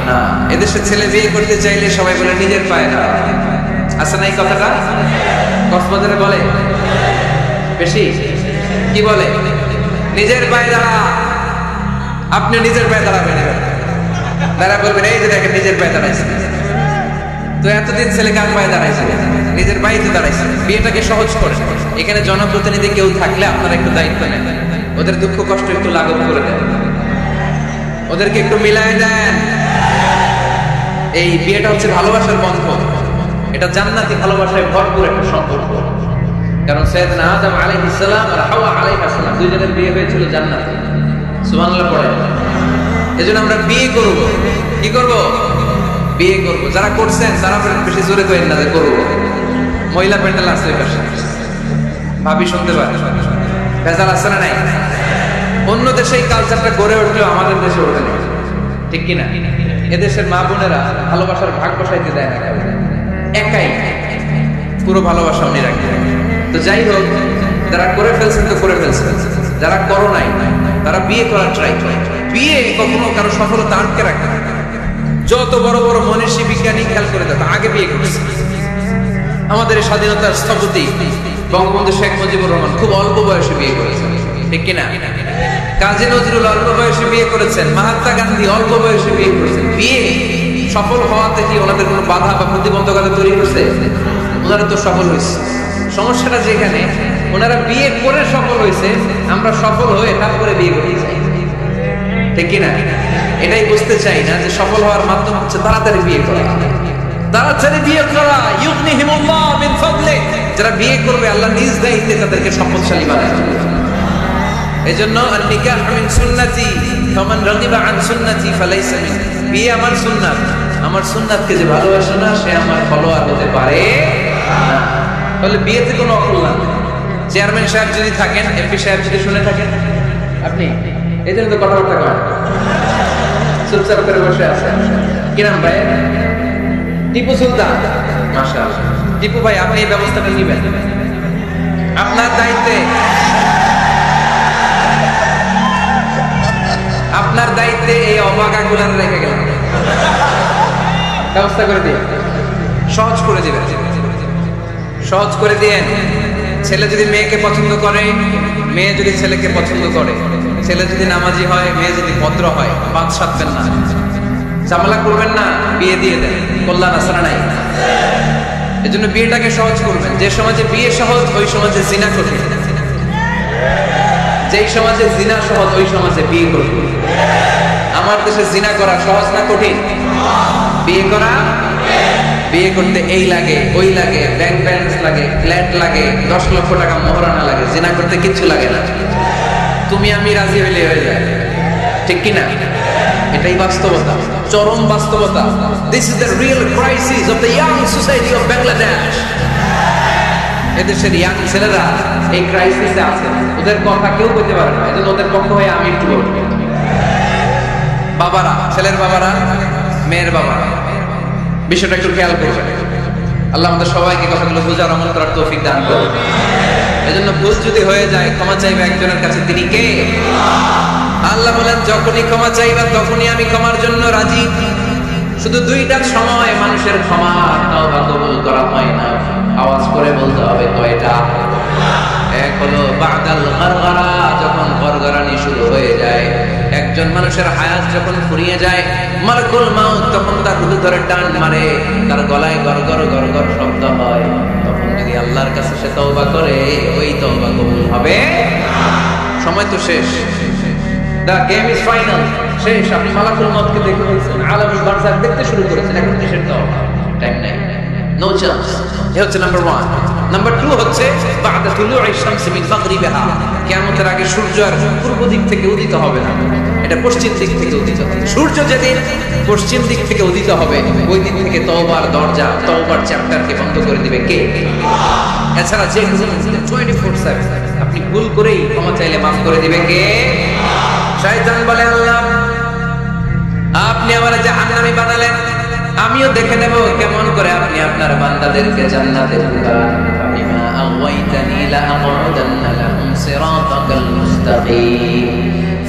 না। এদেশে ছেলে বিয়ে করতে চাইলে সবাই বলে নিজের পায়ে দাঁড়া, আছে না এই কথাটা? কক্সবাজারে বলে বেশি, কি বলে? নিজের পায়ে দাঁড়া। আপনি নিজের পায়ে দাঁড়াবেন, দাঁড়া বলবেন এই যে দেখেন নিজের পায়ে দাঁড়াইছে। তো এতদিন ছেলে কার পায়ে দাঁড়াইছে? নিজের পায়ে তো দাঁড়াইছে। বিয়েটাকে সহজ করে, এখানে জনপ্রতিনিধি কেউ থাকলে আপনারা একটু দায়িত্ব নেন, ওদের দুঃখ কষ্ট একটু লাঘব করে দেন, ওদেরকে একটু মিলাই দেন। এই বিয়েটা হচ্ছে ভালোবাসার বন্ধন, এটা জান্নাতি ভালোবাসায় ভরপুর একটা সম্পর্ক। কারণ সাইয়েদনা আদম আলাইহিস সালাম আর হাওয়া আলাইহিস সালাম দুইজনের বিয়ে হয়েছিল জান্নাতে। সুবহানাল্লাহ পড়ে। এজন্য আমরা বিয়ে করব। কি করব? বিয়ে করব। যারা করছেন তারা বেশি জোরে করেন না যে করব। মহিলা প্যান্ডেল আছে ওই পাশে, ভাবি শুনতে পারে, ভেজাল আছে না নাই? অন্য দেশে এই কালচারটা গড়ে উঠলেও আমাদের দেশে ওঠে না, ঠিক কিনা? এদেশের মা বোনেরা ভালোবাসার ভাগ বসাইতে দেয় না, একাই পুরো ভালোবাসা উনি রাখে। তো যাই হোক, যারা করে ফেলছেন তো করে ফেলছেন, যারা করো নাই তারা বিয়ে করার ট্রাই করে। বিয়ে কখনো কারো সফলতা আটকে রাখে না। যত বড় বড় মনীষী বিজ্ঞানী খেয়াল করে দেয় আগে বিয়ে করেছে। আমাদের স্বাধীনতার স্থপতি বঙ্গবন্ধু শেখ মুজিবুর রহমান খুব অল্প বয়সে বিয়ে করেছেন, ঠিক কিনা? কাজী নজরুল অল্প বয়সে বিয়ে করেছেন, মহাত্মা গান্ধী অল্প বয়সে বিয়ে করেছেন। বিয়ে সফল হওয়াতে কি ওনাদের কোনো বাধা বা প্রতিবন্ধকতা তৈরি করছে? ওনারা তো সফল হয়েছে। সমস্যাটা যেখানে ওনারা বিয়ে করে সফল হয়েছে, আমরা সফল হয়ে তারপরে বিয়ে করতে চাই, ঠিক কিনা? এটাই বুঝতে চাই না যে সফল হওয়ার মাধ্যম হচ্ছে তাড়াতাড়ি বিয়ে করা, তাড়াতাড়ি বিয়ে করা। ইউগনিহিমুল্লাহ মিন ফাদলি, যারা বিয়ে করবে আল্লাহ নিজ দায়িত্বে তাদেরকে সম্পদশালী বানায়। এজন্য আন-নিকাহ মিন সুন্নতি ফামান রাগিবা আন সুন্নতি ফালাইসা মিন। বিয়ে আমার সুন্নাত, আমার সুন্নাতকে যে ভালোবাসে না সে আমার ফলোয়ার হতে পারে না। তাহলে বিয়েতে কোনো অকল্যাণ। চেয়ারম্যান সাহেব যদি থাকেন, এমপি সাহেব যদি শুনে থাকেন, আপনি এই জন্য তো কথাবার্তা করেন, চুপচাপ করে বসে আছেন। কি নাম ভাই? টিপু সুলতান। মাশাআল্লাহ। টিপু ভাই, আপনি এই ব্যবস্থাটা নিবেন, আপনার দায়িত্বে, আপনার দায়িত্বে এই অবাকাগুলো রেখে গেলাম, ব্যবস্থা করে দিন, সহজ করে দিবেন, সহজ করে দিয়েন। ছেলে যদি মেয়েকে পছন্দ করে, মেয়ে যদি ছেলেকে পছন্দ করে, ছেলে যদি নামাজি হয়, মেয়ে যদি ভদ্র হয়, বাদ সাধবেন না, ঝামেলা করবেন না, বিয়ে দিয়ে দেন, কল্যাণ আছে না নাই? এজন্য বিয়েটাকে সহজ করবেন। যে সমাজে বিয়ে সহজ ওই সমাজে জিনা কঠিন, যেই সমাজে জিনা সহজ ওই সমাজে বিয়ে কঠিন। আমার দেশে জিনা করা সহজ না কঠিন? বিয়ে করা বিয়ে করতে এই লাগে ওই লাগে, ব্যাংক ব্যালেন্স লাগে, ফ্ল্যাট লাগে, 10 লক্ষ টাকা মোহরানা লাগে, জিনা করতে কিচ্ছু লাগে না, তুমি আমি রাজি হইলে হয়ে যায়, ঠিক কিনা? এটাই বাস্তবতা, চরম বাস্তবতা। This is the real crisis of the young society of Bangladesh. এদেশের ইয়াং ছেলেরা এই ক্রাইসিসে আছে, ওদের কথা কেউ বলতে পারে না, এজন্য ওদের পক্ষ হয়ে আমি একটু বলবো। বাবারা, ছেলের বাবারা, মেয়ের বাবারা, বিষয়টা একটু খেয়াল করবেন। আল্লাহ আমাদের সবাইকে কথাগুলো বোঝার, আমল করার তৌফিক দান করুন। এজন্য ভুল যদি হয়ে যায় ক্ষমা চাইবে একজনের কাছে, তিনি কে? আল্লাহ বলেন, যখনই ক্ষমা চাইবা তখনই আমি ক্ষমার জন্য রাজি। শুধু দুইটা সময় মানুষের ক্ষমা তওবা কবুল করা হয় না, আওয়াজ করে বলতে হবে কয়টা? এক হলো বাদাল গরগরা, যখন গরগরানি শুরু হয়ে যায়, একজন মানুষের হায়াত যখন ফুরিয়ে যায়, মালাকুল মাউত তখন তার রূহ ধরে টান মারে, তার গলায় গরগর গরগর শব্দ হয়, তখন যদি আল্লাহর কাছে সে তওবা করে, ওই তওবা কবুল হবে? সময় তো শেষ, দ্য গেম ইজ ফাইনাল, শেষ। আপনি মালাকুল মাউতকে দেখে ফেলছেন, আলামুল বারজাখ দেখতে শুরু করেছেন, এখন কিসের তওবা? টাইম নাই, নো চান্স। এই হচ্ছে নাম্বার 1। নাম্বার 2 হচ্ছে বাদা তুলুই শামস মিন মাগরিবিহা, কিয়ামতের আগে সূর্য আর পূর্ব দিক থেকে উদিত হবে না, এটা পশ্চিম দিক থেকে উদিত হবে। সূর্য যেদিন পশ্চিম দিক থেকে উদিত হবে, ওই দিন থেকে তওবার দরজা, তওবার চ্যাপ্টারকে বন্ধ করে দিবে কে? এছাড়া যে 24/7 আপনি ভুল করেই ক্ষমা চাইলে মাফ করে দিবে কে? শয়তান বলে, আল্লাহ আপনি আমার জাহান্নামী বানালেন, আমিও দেখে নেব কেমন করে আপনি আপনার বান্দাদেরকে জান্নাতে ঢুকান। বিমা আগাইতানি লা আকুদান্না লাহুম সিরাতাকাল মুস্তাকিম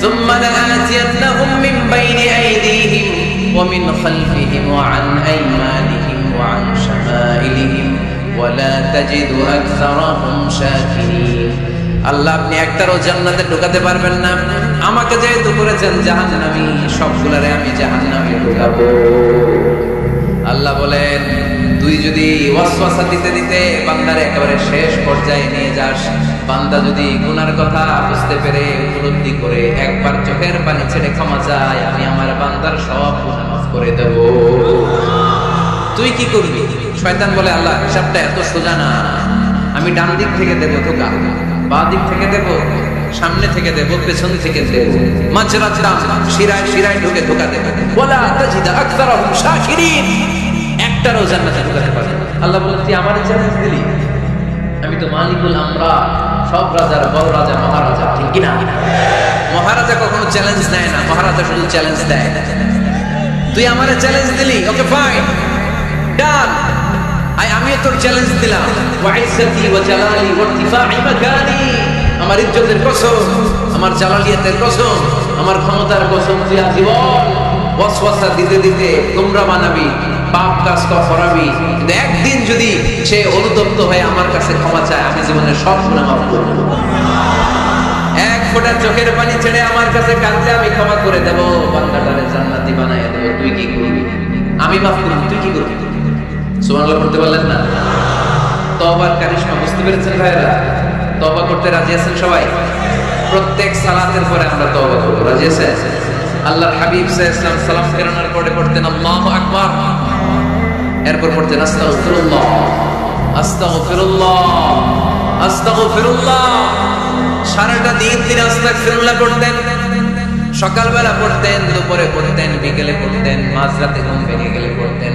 সুম্মা লাআতিয়ান্নাহুম মিন বাইনি আইদিহিম ওয়া মিন খালফিহিম ওয়া আন আইমানিহিম ওয়া আন শামাইলিহিম ওয়া লা তাজিদু আকসারাহুম শাকিরিন। আল্লাহ আপনি একটারও জান্নাতে ঢুকাতে পারবেন না, আমাকে যেহেতু করেছেন জাহান্নামী, সবগুলারে আমি জাহান্নামে ঢুকাবো। আল্লাহ বলেন, তুই যদি ওয়াসওয়াসা দিতে দিতে বান্দারে একেবারে শেষ পর্যায়ে নিয়ে যাস, বান্দা যদি গুনার কথা বুঝতে পেরে উপলব্ধি করে একবার চোখের পানি ছেড়ে ক্ষমা চায়, আমি আমার বান্দার সব গুনাহ মাফ করে দেব। তুই কি করবি? শয়তান বলে, আল্লাহ হিসাবটা এত সোজা না, আমি ডান দিক থেকে দেব ধোকা, বাঁ দিক থেকে দেব, সামনে থেকে দেব, পেছন থেকে দেব, মাঝরাতাম শিরায় শিরায় ঢুকে ধোকা দেব। ওয়ালা তাজিদা আকসারাহুম শাকিরিন, একটারও জান্নাতে ঢুকাতে পারবে না। আল্লাহ বলেন, তুই আমারে চ্যালেঞ্জ দিলি, আমি তো মালিকুল আমরা, সব রাজার বড় রাজা, মহারাজা, ঠিক কি না? মহারাজা কখনো চ্যালেঞ্জ নেয় না, মহারাজা শুধু চ্যালেঞ্জ দেয়। তুই আমারে চ্যালেঞ্জ দিলি, ওকে ফাইন, ডান, আমিও তোর চ্যালেঞ্জ দিলাম। ওয়া ইজ্জতি ওয়া জালালি ওয়া ইরতিফা'i মাকানি, আমার ইজ্জতের কসম, আমার জালালিয়াতের কসম, আমার ক্ষমতার কসম, তুই আজীবন ওয়াসওয়াসা দিতে দিতে তোমরা বানাবি, পাপ কাজ করাবি, কিন্তু একদিন যদি সে অনুতপ্ত হয়ে আমার কাছে ক্ষমা চায়, আমি জীবনের সব গুনাহ মাফ করে দেব। এক ফোঁটা চোখের পানি ছেড়ে আমার কাছে কাঁদলে আমি ক্ষমা করে দেব, বান্দাটারে জান্নাতি বানায় দেব। তুই কি করবি? আমি মাফ করব, তুই কি করবি? সুবহানাল্লাহ পড়তে পারলেন না? তওবার কারিশমা বুঝতে পেরেছেন ভাইরা? তওবা করতে রাজি আছেন সবাই? প্রত্যেক সালাতের পরে আমরা তওবা করব, রাজি আছেন? আল্লাহর হাবিব সাল্লাল্লাহু আলাইহি ওয়াসাল্লাম সালাম ফেরানোর পরে পড়তেন আল্লাহু আকবার, এরপর পড়তেন আস্তাগফিরুল্লাহ, আস্তাগফিরুল্লাহ, আস্তাগফিরুল্লাহ। সারাটা দিন তিনি আস্তাগফিরুল্লাহ পড়তেন। সকালবেলা পড়তেন, দুপুরে পড়তেন, বিকেলে পড়তেন, মাঝরাতে ঘুম ভেঙে গেলে পড়তেন।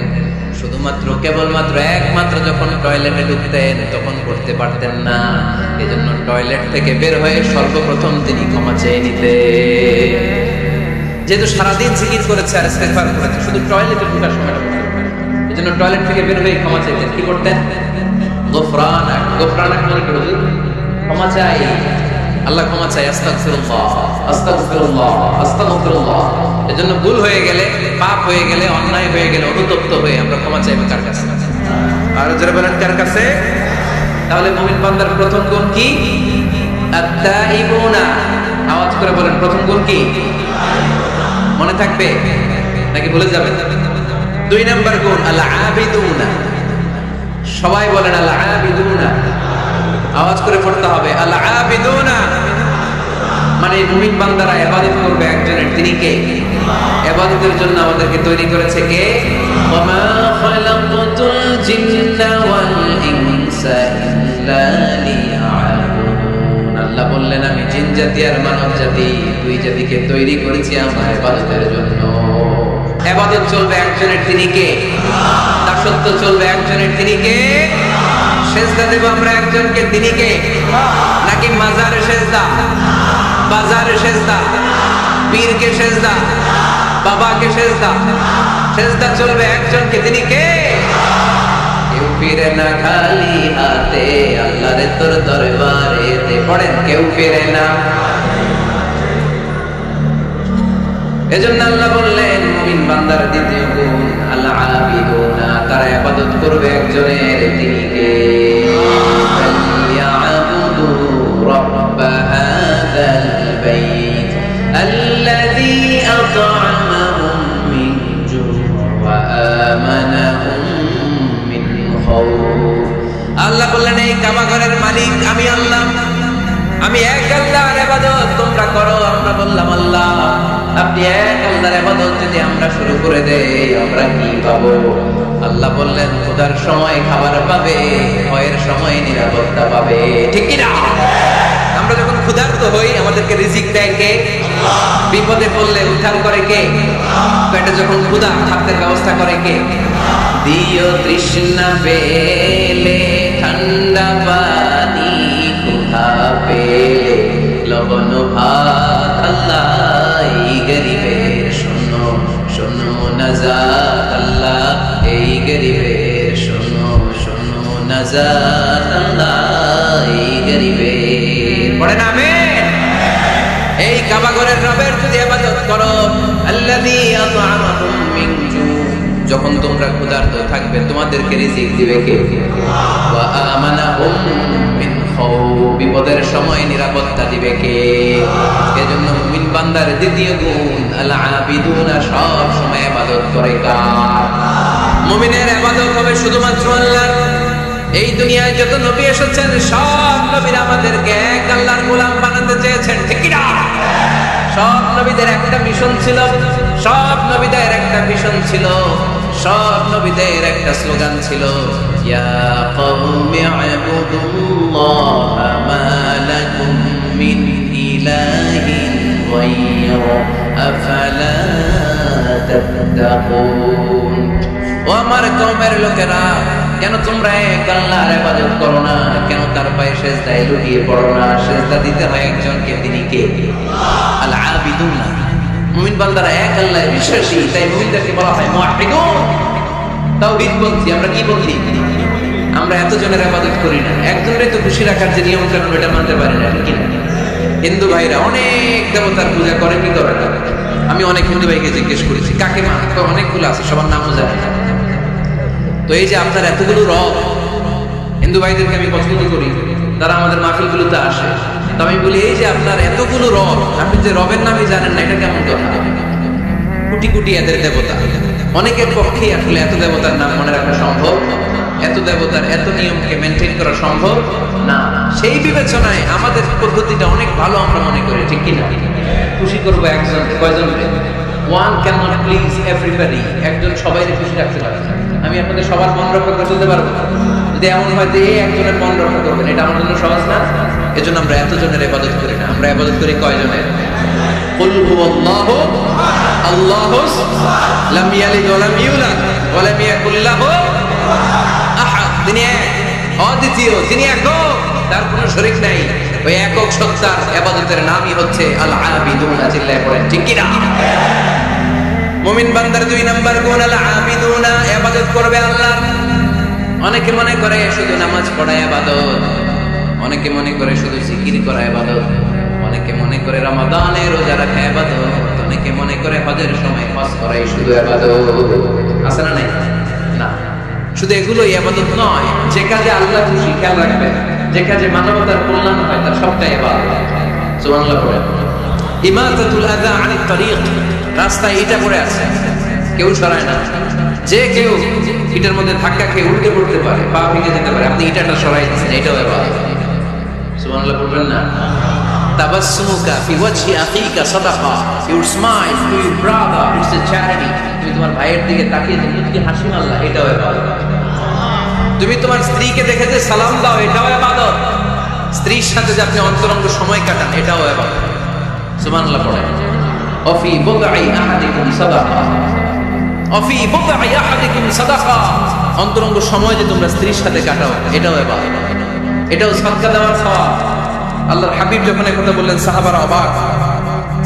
শুধুমাত্র কেবলমাত্র একমাত্র যখন টয়লেটে ঢুকতেন তখন পড়তে পারতেন না, এজন্য টয়লেট থেকে বের হয়ে সর্বপ্রথম তিনি ক্ষমা চেয়ে নিতেন। যেহেতু সারাদিন জিকির করেছে আর ইস্তেগফার করেছে, শুধু টয়লেটে ঢোকার সময়টা পড়তে পারতেন, এজন্য টয়লেট থেকে বের হয়ে ক্ষমা চাইতেন। কি করতেন? গফরানাক, গফরানাক মানে কি হুজুর? ক্ষমা চাই, আল্লাহ ক্ষমা চাই, আস্তাগফিরুল্লাহ, আস্তাগফিরুল্লাহ, আস্তাগফিরুল্লাহ। এজন্য ভুল হয়ে গেলে, পাপ হয়ে গেলে, অন্যায় হয়ে গেলে, অনুতপ্ত হয়ে আমরা ক্ষমা চাইবো কার কাছে? আর যারা বলেন কার কাছে? তাহলে মুমিন বান্দার প্রথম গুণ কি? আত-তাইবুনা। আওয়াজ করে বলেন, প্রথম গুণ কি? মনে থাকবে নাকি ভুলে যাবেন? 2 নাম্বার গুণ আল-আবিদুনা। সবাই বলেন আল-আবিদুনা, আওয়াজ করে পড়তে হবে আল-আবিদুনা। মানে মুমিন বান্দারা ইবাদত করবে একজনের, তিনি কে? ইবাদতের জন্য আমাদেরকে তৈরি করেছে কে? ওমা খালাকতুল জিন্না ওয়াল ইনসা ইল্লা লিয়াবুদুন। আল্লাহ বললেন আমি জিন জাতি আর মানব জাতি দুই জাতিকে তৈরি করেছি আমার ইবাদতের জন্য। ইবাদত চলবে একজনের, তিনি কে? দাসত্ব চলবে একজনের, তিনি কে? সেজদা দেব আমরা একজনকে, তিনি কে? নাকি মাজারে সেজদা, বাজারে সেজদা, পীরকে সেজদা, বাবাকে সেজদা? সেজদা চলবে একজনকে, তিনি কে? কেউ ফিরে না খালি হাতে আল্লাহর তোর দরবারে, পড়েন কেউ ফিরে না। এজন্য আল্লাহ বললেন মুমিন বান্দার দ্বিতীয় গুণ আল আবিদুনা, তারা ইবাদত করবে একজনের, তিনি কে? ফালইয়াবুদু রাব্ব হাযাল বাইত আল্লাযী আত'আমাহুম মিন জু' ওয়া আমানাহুম মিন খাউফ। আল্লাহ বললেন এই কাবা ঘরের মালিক আমি আল্লাহ, আমি এক আল্লাহর ইবাদত তোমরা করো। আমরা বললাম আল্লাহ আপনি এক আল্লাহর ইবাদত যদি আমরা শুরু করে দেই আমরা কি পাবো? আল্লাহ বললেন ক্ষুধার সময় খাবার পাবে, ভয়ের সময় নিরাপত্তা পাবে, ঠিক কি না? আমরা যখন ক্ষুধার্ত হই আমাদেরকে রিজিক দেয় কে? বিপদে পড়লে উদ্ধার করে কে? পেটে যখন ক্ষুধা খাদ্যের ব্যবস্থা করে কে? দিও তৃষ্ণা পেলে ঠান্ডা পানি, ক্ষুধা পেলে লবণ ভাত, আল্লাহ এই গরিবের শোনো শোনো নাজাত, আল্লাহ এই গরিবের শোনো শোনো নাজাত, আল্লাহ এই গরিবের। পড়েন আমিন। এই কাবা ঘরের রবের যদি ইবাদত করো, আল্লাযী আত'আমাহুম মিন জু', যখন তোমরা ক্ষুধার্ত থাকবে তোমাদেরকে রিজিক দিবে কে? ওয়া আমানাহুম মিন খাউফ, বিপদের সময় নিরাপত্তা দিবে কে? এজন্য মুমিন বান্দার দ্বিতীয় গুণ আল আবিদুনা, সব সময় ইবাদত করে কার? মুমিনের ইবাদত হবে শুধুমাত্র আল্লাহর। এই দুনিয়ায় যত নবী এসেছেন সব নবীরা আমাদেরকে এক আল্লাহর গোলাম বানাতে চেয়েছেন, ঠিক কি না? সব নবীদের একটা মিশন ছিল, সব নবীদের একটা মিশন ছিল, সব নবীদের একটা স্লোগান ছিল, ইয়া কওমি ইবুদুল্লাহ মা লাকুম মিন ইলাহিন গায়রু আফালা তাত্তাকুন। ও আমার কওমের লোকেরা, কেন তোমরা এক আল্লাহর ইবাদত করো না? কেন তার পায়ে সেজদায় লুটিয়ে পড়ো না? সেজদা দিতে হয় একজনকে, তিনি কে? আল আবিদুনা। মুমিন বান্দারা এক আল্লাহর বিশ্বাসী, তাই মুমিনদেরকে বলা হয় মুওয়াহিদুন, তাওহীদপন্থী। আমরা কি বলি? আমরা এতজনের ইবাদত করি না, একজনের তো খুশি রাখার যে নিয়ম কানুন এটা মানতে পারি না, ঠিক না? হিন্দু ভাইরা অনেক দেবতার পূজা করে, কি করে না? আমি অনেক হিন্দু ভাইকে জিজ্ঞেস করেছি কাকে মান, তো অনেকগুলো আছে, সবার নামও জানি না। তো এই যে আপনার এতগুলো রব, হিন্দু ভাইদেরকে আমি পছন্দ করি, তারা আমাদের মাহফিলগুলোতে আসে, তো আমি বলি এই যে আপনার এতগুলো রব, আপনি যে রবের নামই জানেন না, এটা কেমন কথা? কোটি কোটি এদের দেবতা, অনেকের পক্ষেই আসলে এত দেবতার নাম মনে রাখা সম্ভব, এত দেবতার এত নিয়মকে মেনটেন করা সম্ভব না। সেই বিবেচনায় আমাদের পদ্ধতিটা অনেক ভালো আমরা মনে করি, ঠিক কিনা? খুশি করবো একজন, কয়জন? One can not please everybody. একজন সবাইকে খুশি রাখতে পারে না। আমি আপনাদের সবার মন রক্ষা করে চলতে পারবো না। যদি এমন হয় যে একজনের মন রক্ষা করবেন, এটা আমার জন্য সহজ না। এজন্য আমরা এতজনের ইবাদত করি না, আমরা ইবাদত করি কয়জনের? কুল হুয়াল্লাহু আল্লাহু লাম ইয়ালিদ ওয়া লাম ইউলাদ ওয়া লাম ইয়াকুল লাহু আহাদ। তিনি এক, অদ্বিতীয়, তিনি একক, তার কোনো শরীক নাই। ওই একক সত্তার ইবাদতের নামই হচ্ছে আল আবিদুনা। চিল্লায়ে পড়েন, ঠিক কি না? মুমিন বান্দার দুই নাম্বার গুণ আল আবিদুনা, ইবাদত করবে আল্লাহর। অনেকে মনে করে শুধু নামাজ পড়া ইবাদত, অনেকে মনে করে শুধু জিকির করা ইবাদত, অনেকে মনে করে রমাদানে রোজা রাখা ইবাদত, অনেকে মনে করে হজের সময় হজ করাই শুধু ইবাদত। আছে না নাই? না, শুধু এগুলোই ইবাদত নয়। যে কাজে আল্লাহ খুশি, খেয়াল রাখবেন, যে কাজে মানবতার কল্যাণ হয় তার সবটাই ইবাদত। সুবহানাল্লাহ পড়েন। ইমাতাতুল আযা আনিত তরিক, রাস্তায় ইটা পড়ে আছে, কেউ সরায় না। যে কেউ ইটার মধ্যে ধাক্কা খেয়ে উল্টে পড়তে পারে, পা ভেঙে যেতে পারে, আপনি ইটাটা সরাই দিচ্ছেন, এটাও ইবাদত। সুবহানাল্লাহ বলবেন না? তাবাসসুমুকা ফি ওয়াজহি আখিকা সাদাকা, your smile to your brother it's a charity. তুমি তোমার ভাইয়ের দিকে তাকিয়ে যদি হাসি মারলা, এটাও ইবাদত। তুমি তোমার স্ত্রীকে দেখে যে সালাম দাও, এটাও ইবাদত। স্ত্রীর সাথে যে আপনি অন্তরঙ্গ সময় কাটান, এটাও ইবাদত। সুবহানাল্লাহ পড়েন। অফি বুদঈ আহাদিকুম সাদাকা, অফি বুদঈ আহাদিকুম সাদাকা, অন্তরঙ্গ সময় যে তোমরা স্ত্রীর সাথে কাটাও, এটাও ইবাদত, এটাও সাদকা দেওয়ার সওয়াব। আল্লাহর হাবিব যখন এই কথা বললেন, সাহাবারা অবাক।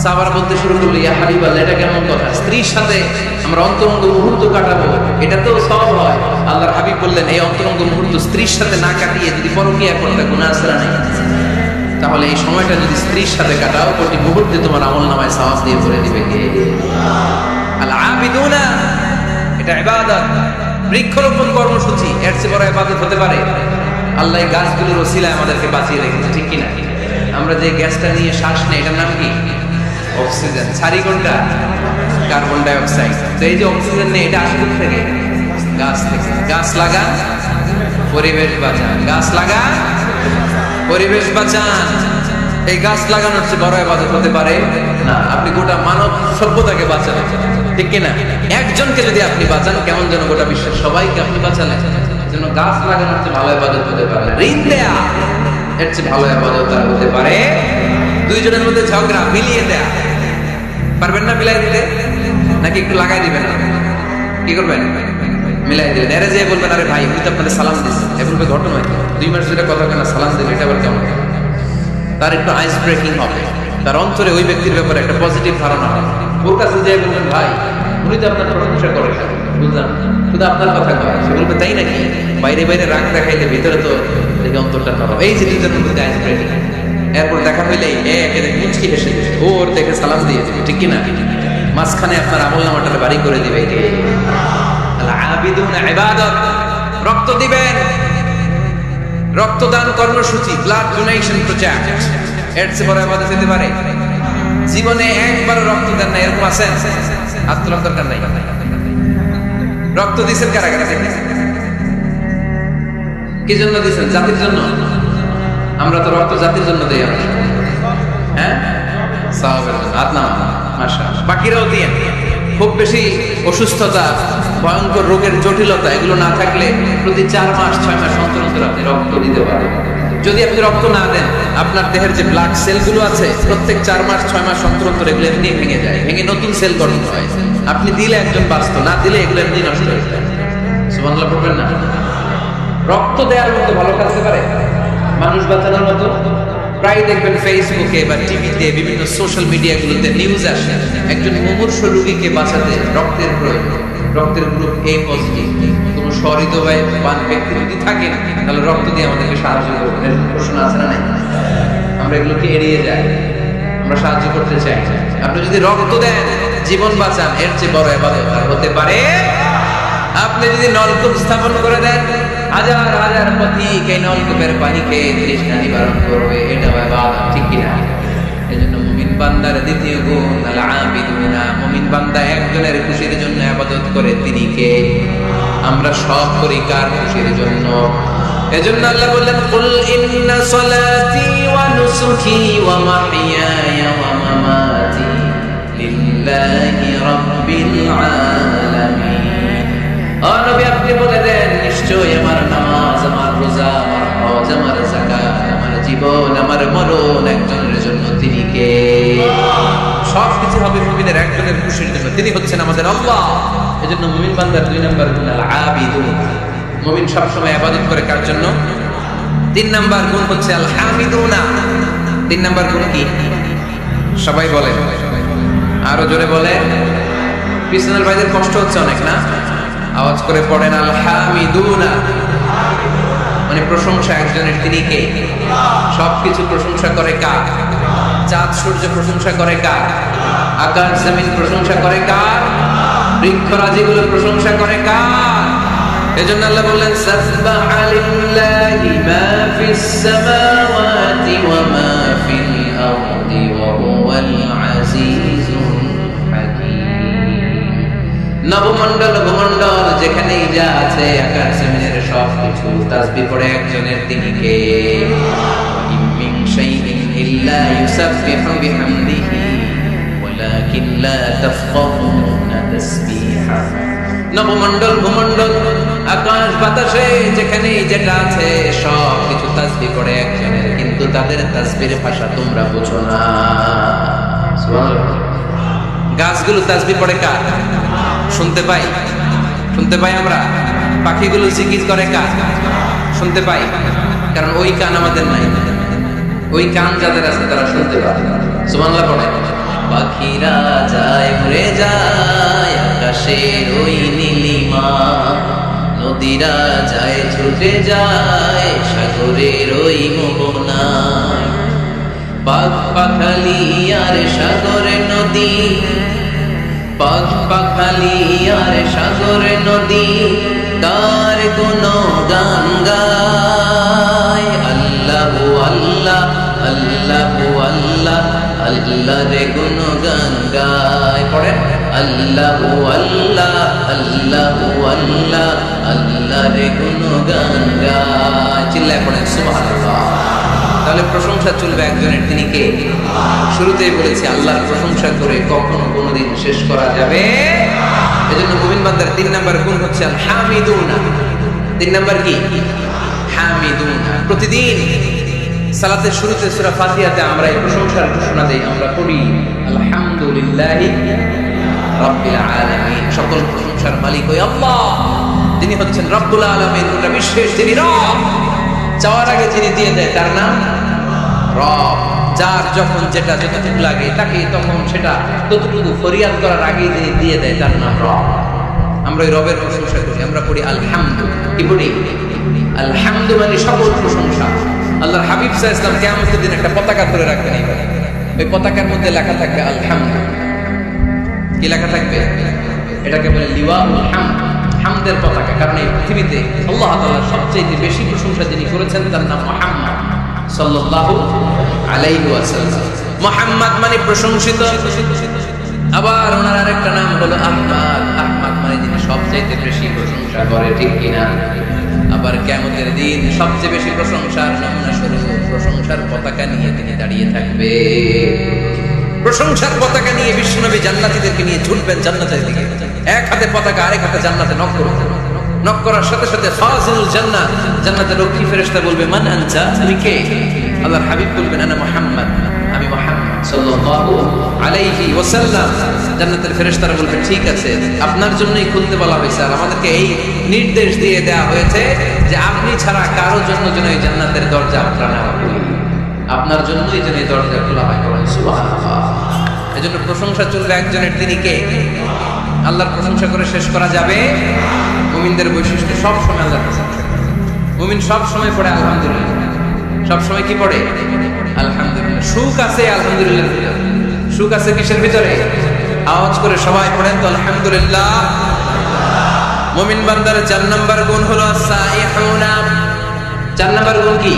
সাহাবারা বলতে শুরু করলো, ইয়া হাবিবাল্লাহ, এটা কেমন কথা? স্ত্রীর সাথে আমরা অন্তরঙ্গ মুহূর্ত কাটাবো, এটা তো সওয়াব হয়। আল্লাহর হাবিব বললেন, এই অন্তরঙ্গ মুহূর্ত স্ত্রীর সাথে না কাটিয়ে যদি পরকীয়া করতে, গুনাহ আছে না নাই? তাহলে এই সময়টা যদি স্ত্রীর সাথে কাটাও, প্রতি মুহূর্তে তোমার আমলনামায় সওয়াব দিয়ে ভরে দিবে কে? আল আবিদুনা, এটা ইবাদত। বৃক্ষরোপণ কর্মসূচি, এর চেয়ে বড় ইবাদত হতে পারে? আল্লাহ এই গাছগুলোর ওসিলায় আমাদেরকে বাঁচিয়ে রেখেছে, ঠিক কিনা? আমরা যে গ্যাসটা নিয়ে শ্বাস নেই, এটার নাম কি? অক্সিজেন। ছাড়ি কোনটা? Carbon die oxide. তো এই যে অক্সিজেন নেই, এটা আসে কোথা থেকে? গাছ থেকে। গাছ লাগান, পরিবেশ বাঁচান। গাছ লাগান, পরিবেশ বাঁচান। এই গাছ লাগানোর চেয়ে বড় ইবাদত হতে পারে না। আপনি গোটা মানব সভ্যতাকে বাঁচালেন, ঠিক কিনা? একজনকে যদি আপনি বাঁচান, কেমন যেন গোটা বিশ্বের সবাইকে আপনি বাঁচালেন। জন্য গাছ লাগানোর চেয়ে ভালো ইবাদত হতে পারে না। ঋণ দেয়া, এর চেয়ে ভালো ইবাদত আর হতে পারে? দুইজনের মধ্যে ঝগড়া, মিলিয়ে দেয়া পারবেন না? মিলাই দিতে, নাকি একটু লাগাই দিবেন? কি করবেন? মিলাই দিলেন। এরা যে বলবেন, আরে ভাই, উনি তো আপনাদের সালাম দিচ্ছে, এখন ঘটনা হয় 2 মাস ধরে কথা কেন সালাম দিলেন, এটা আবার কেমন? তার একটু আইস ব্রেকিং হবে, তার অন্তরে ওই ব্যক্তির ব্যাপারে একটা পজিটিভ ধারণা হবে। ওর কাছে যে বলবেন, ভাই, উনি তো আপনার প্রশংসা করে, বুঝলাম, শুধু আপনার কথা কয়। সে বলবে, তাই নাকি? বাইরে বাইরে রাগ দেখাইলে ভিতরে তো দেখে অন্তরটা নরম। এই যে দুজনের মধ্যে আইস ব্রেকিং। এরপর দেখা হইলেই একে দেখে মুচকি হেসে দিবে, ওর দেখে সালাম দিয়ে দিবে, ঠিক কিনা? মাঝখানে আপনার আমলনামাটা বাড়ি করে দিবে কে? আল আবিদুনা ইবাদত। রক্ত দিবেন, রক্তদান কর্মসূচি, ব্লাড ডোনেশন প্রজেক্ট, এর চেয়ে বড় ইবাদত হতে পারে? জীবনে একবার রক্ত দেন না, এরকম আছেন? হাত তোলার দরকার নাই। রক্ত দিয়েছেন কারা কারা? কি জন্য দিয়েছেন? জাতির জন্য? আমরা তো রক্ত জাতির জন্য দেই। হ্যাঁ, সাহাবের জন্য। হাত নামান, মাশাআল্লাহ। বাকিরাও দিয়ে। খুব বেশি অসুস্থতা, ভয়ঙ্কর রোগের জটিলতা, এগুলো না থাকলে প্রতি 4 মাস 6 মাস অন্তর অন্তর আপনি রক্ত দিতে পারেন। যদি আপনি রক্ত না দেন, আপনার দেহের যে ব্লাড সেলগুলো আছে, প্রত্যেক 4 মাস 6 মাস অন্তর অন্তর এগুলো এমনি ভেঙে যায়, ভেঙে নতুন সেল গঠন হয়। আপনি দিলে একজন বাঁচত, না দিলে এগুলো এমনি নষ্ট হয়ে যায়। সুবহানাল্লাহ পড়বেন না? রক্ত দেওয়ার মতো ভালো কাজ পারে মানুষ বাঁচানোর মতো? প্রায় দেখবেন ফেসবুকে বা টিভিতে, বিভিন্ন সোশ্যাল মিডিয়াগুলোতে নিউজ আসে, একজন মুমূর্ষ রোগীকে বাঁচাতে রক্তের প্রয়োজন, রক্তের গ্রুপ এ পজিটিভ, কোন সহৃদয়বান ব্যক্তি যদি থাকেন, তাহলে রক্ত দিয়ে আমাদেরকে সাহায্য করবেন। এর প্রশ্ন আছে না নাই? আমরা এগুলোকে এড়িয়ে যাই, আমরা সাহায্য করতে চাই। আপনি যদি রক্ত দেন, জীবন বাঁচান, এর চেয়ে বড় ইবাদত আর হতে পারে? আপনি যদি নলকূপ স্থাপন করে দেন, হাজার হাজার পথিক এই নলকূপের পানি খেয়ে তৃষ্ণা নিবারণ করবে, এটা ইবাদত, ঠিক কিনা? এজন্য মুমিন বান্দার দ্বিতীয় গুণ আল আবিদুনা। মুমিন বান্দা একজনের খুশির জন্য ইবাদত করে, তিনি কে? আমরা সব করি কার খুশির জন্য? এজন্য আল্লাহ বললেন, কুল ইন্না সালাতি ওয়া নুসুকি ওয়া মাহইয়ায়া ওয়া মামাতি লিল্লাহি রাব্বিল আলামিন। ও নবী, আপনি বলে দেন, নিশ্চয়ই আমার নামাজ, আমার রোজা, আমার হজ, আমার যাকাত, আমার জীবন, আমার মরণ একজনের জন্য, তিনি কে? সবকিছু হবে মুমিনের একজনের খুশির জন্য, তিনি হচ্ছেন আমাদের আল্লাহ। এজন্য মুমিন বান্দার 2 নাম্বার গুণ আল আবিদুন। মুমিন সবসময় ইবাদত করে কার জন্য? 3 নাম্বার গুণ হচ্ছে আল হামিদুনা। 3 নাম্বার গুণ কি? সবাই বলেন, আরো জোরে বলেন। পিছনের ভাইদের কষ্ট হচ্ছে অনেক না? আওয়াজ করে পড়েন, আল হামিদুনা। মানে প্রশংসা একজনের, তিনি কে? সবকিছু প্রশংসা করে কার? চাঁদ সূর্য প্রশংসা করে কার? আকাশ জমিন প্রশংসা করে কার? বৃক্ষরাজিগুলো প্রশংসা করে কার? এজন্য আল্লাহ বললেন, সাব্বাহা লিল্লাহি মা ফিস সামাওয়াতি ওয়া মা ফিল আরদি ওয়া হুয়াল আজিজুল হাকীম। নবমণ্ডল ভূমণ্ডল যেখানেই যা আছে, আকাশ জমিনের সবকিছু তাসবিহ পড়ে একজনের, তিনি কে? ইম মিন শাইইন ইল্লা لا يسبح بحمده ولكن لا تفقهون تسبيحه নবমণ্ডল ভূমণ্ডল আকাশ বাতাসে যেখানে যেটা আছে সব কিছু তাসবিহ করে একজনের, কিন্তু তাদের তাসবিহের ভাষা তোমরা বুঝো না। সুবহানাল্লাহ। গাছগুলো তাসবিহ পড়ে কার? শুনতে পাই, শুনতে পাই আমরা। পাখিগুলো জিকির করে কার? শুনতে পাই, কারণ ওই কান আমাদের নাই। ওই কান যাদের আছে তারা শুনতে পায়। সুবহানাল্লাহ পড়ে। পাখিরা যায় উড়ে যায় আকাশের ওই নীলিমা, নদীরা যায় ছুটে যায় সাগরের ওই মোহনায়। পাখ পাখালি আর সাগরে নদী, পাখ পাখালি আর সাগরে নদী, তার কোন গান গায়। আল্লাহ আল্লাহ আল্লাহ আল্লাহ আল্লাহ রে কোন গান গায়। পড়ে আল্লাহ আল্লাহ আল্লাহ আল্লাহ আল্লাহ রে কোন গান গায়। চিল্লায় পড়েন সুবহানাল্লাহ। তাহলে প্রশংসা চলবে একজনের, তিনি কে? শুরুতেই বলেছি আল্লাহর প্রশংসা করে কখনো কোনোদিন শেষ করা যাবে। এজন্য মুমিন বান্দার 3 নাম্বার গুণ হচ্ছে আল হামিদুনা। 3 নাম্বার কি? হামিদুনা। প্রতিদিন সালাতের শুরুতে সূরা ফাতিহাতে আমরা এই প্রশংসার ঘোষণা দেই, আমরা পড়ি আলহামদুলিল্লাহি রাব্বিল আলামিন। সকল প্রশংসার মালিক ওই আল্লাহ, যিনি হচ্ছেন রব্বুল আলামিন, গোটা বিশ্বের যিনি রব। চাওয়ার আগে যিনি দিয়ে দেয় তার নাম রব। যার যখন যেটা যতটুকু লাগে তাকে তখন সেটা ততটুকু ফরিয়াদ করার আগে যিনি দিয়ে দেয় তার নাম রব। আমরা ওই রবের প্রশংসা করি, আমরা পড়ি আলহামদু। কি পড়ি? আলহামদু মানে সকল প্রশংসা। আল্লাহর হাবিব সাল্লাল্লাহু আলাইহি ওয়াসাল্লাম কিয়ামতের দিন একটা পতাকা ধরে রাখবেন, ওই পতাকার মধ্যে লেখা থাকবে আলহামদু। কি লেখা থাকবে? এটাকে বলে লিওয়াউল হামদ, হামদের পতাকা। কারণ এই পৃথিবীতে আল্লাহ তাআলা সবচেয়ে বেশি প্রশংসা যিনি করেছেন তার নাম মুহাম্মদ সাল্লাল্লাহু আলাইহি ওয়াসাল্লাম। মুহাম্মদ মানে প্রশংসিত। আবার ওনার আরেকটা নাম হলো আহমদ। আহমদ মানে যিনি সবচেয়ে বেশি প্রশংসা করে, ঠিক কিনা? আবার কিয়ামতের দিন সবচেয়ে বেশি প্রশংসার নমুনা স্বরূপ প্রশংসার পতাকা নিয়ে তিনি দাঁড়িয়ে থাকবে। প্রশংসার পতাকা নিয়ে বিশ্বনবী জান্নাতীদেরকে নিয়ে ঝুলবেন জান্নাতের দিকে। এক হাতে পতাকা, আরেক হাতে জান্নাতে নক করবে। নক করার সাথে সাথে খাজিনুল জান্নাহ, জান্নাতের রক্ষী ফেরেশতা বলবে মান আনতা, তুমি কে? আল্লাহর হাবিব বলবেন আনা মুহাম্মদ, আমি মুহাম্মদ সাল্লাল্লাহু আলাইহি ওয়াসাল্লাম। জান্নাতের ফেরেশতারা বলবেন ঠিক আছে, আপনার জন্যই খুলতে বলা হয়েছে, আর আমাদেরকে এই নির্দেশ দিয়ে দেওয়া হয়েছে যে আপনি ছাড়া কারো জন্য যেন এই জান্নাতের দরজা আমরা না খুলি। আপনার জন্যই যেন এই দরজা খোলা হয়। সুবহানাল্লাহ। এজন্য প্রশংসা চলবে একজনের, তিনি কে? আল্লাহর প্রশংসা করে শেষ করা যাবে? মুমিনদের বৈশিষ্ট্য সব সময় আল্লাহর প্রশংসা করে। মুমিন সব সময় পড়ে আলহামদুলিল্লাহ। সব সময় কি পড়ে? আলহামদুলিল্লাহ। সুখ আছে আলহামদুলিল্লাহর ভিতরে। সুখ আছে কিসের ভিতরে? আওয়াজ করে সবাই পড়েন তো আলহামদুলিল্লাহ। মুমিন বান্দার 4 নাম্বার গুণ হলো আস-সাইহুনা। 4 নাম্বার গুণ কি?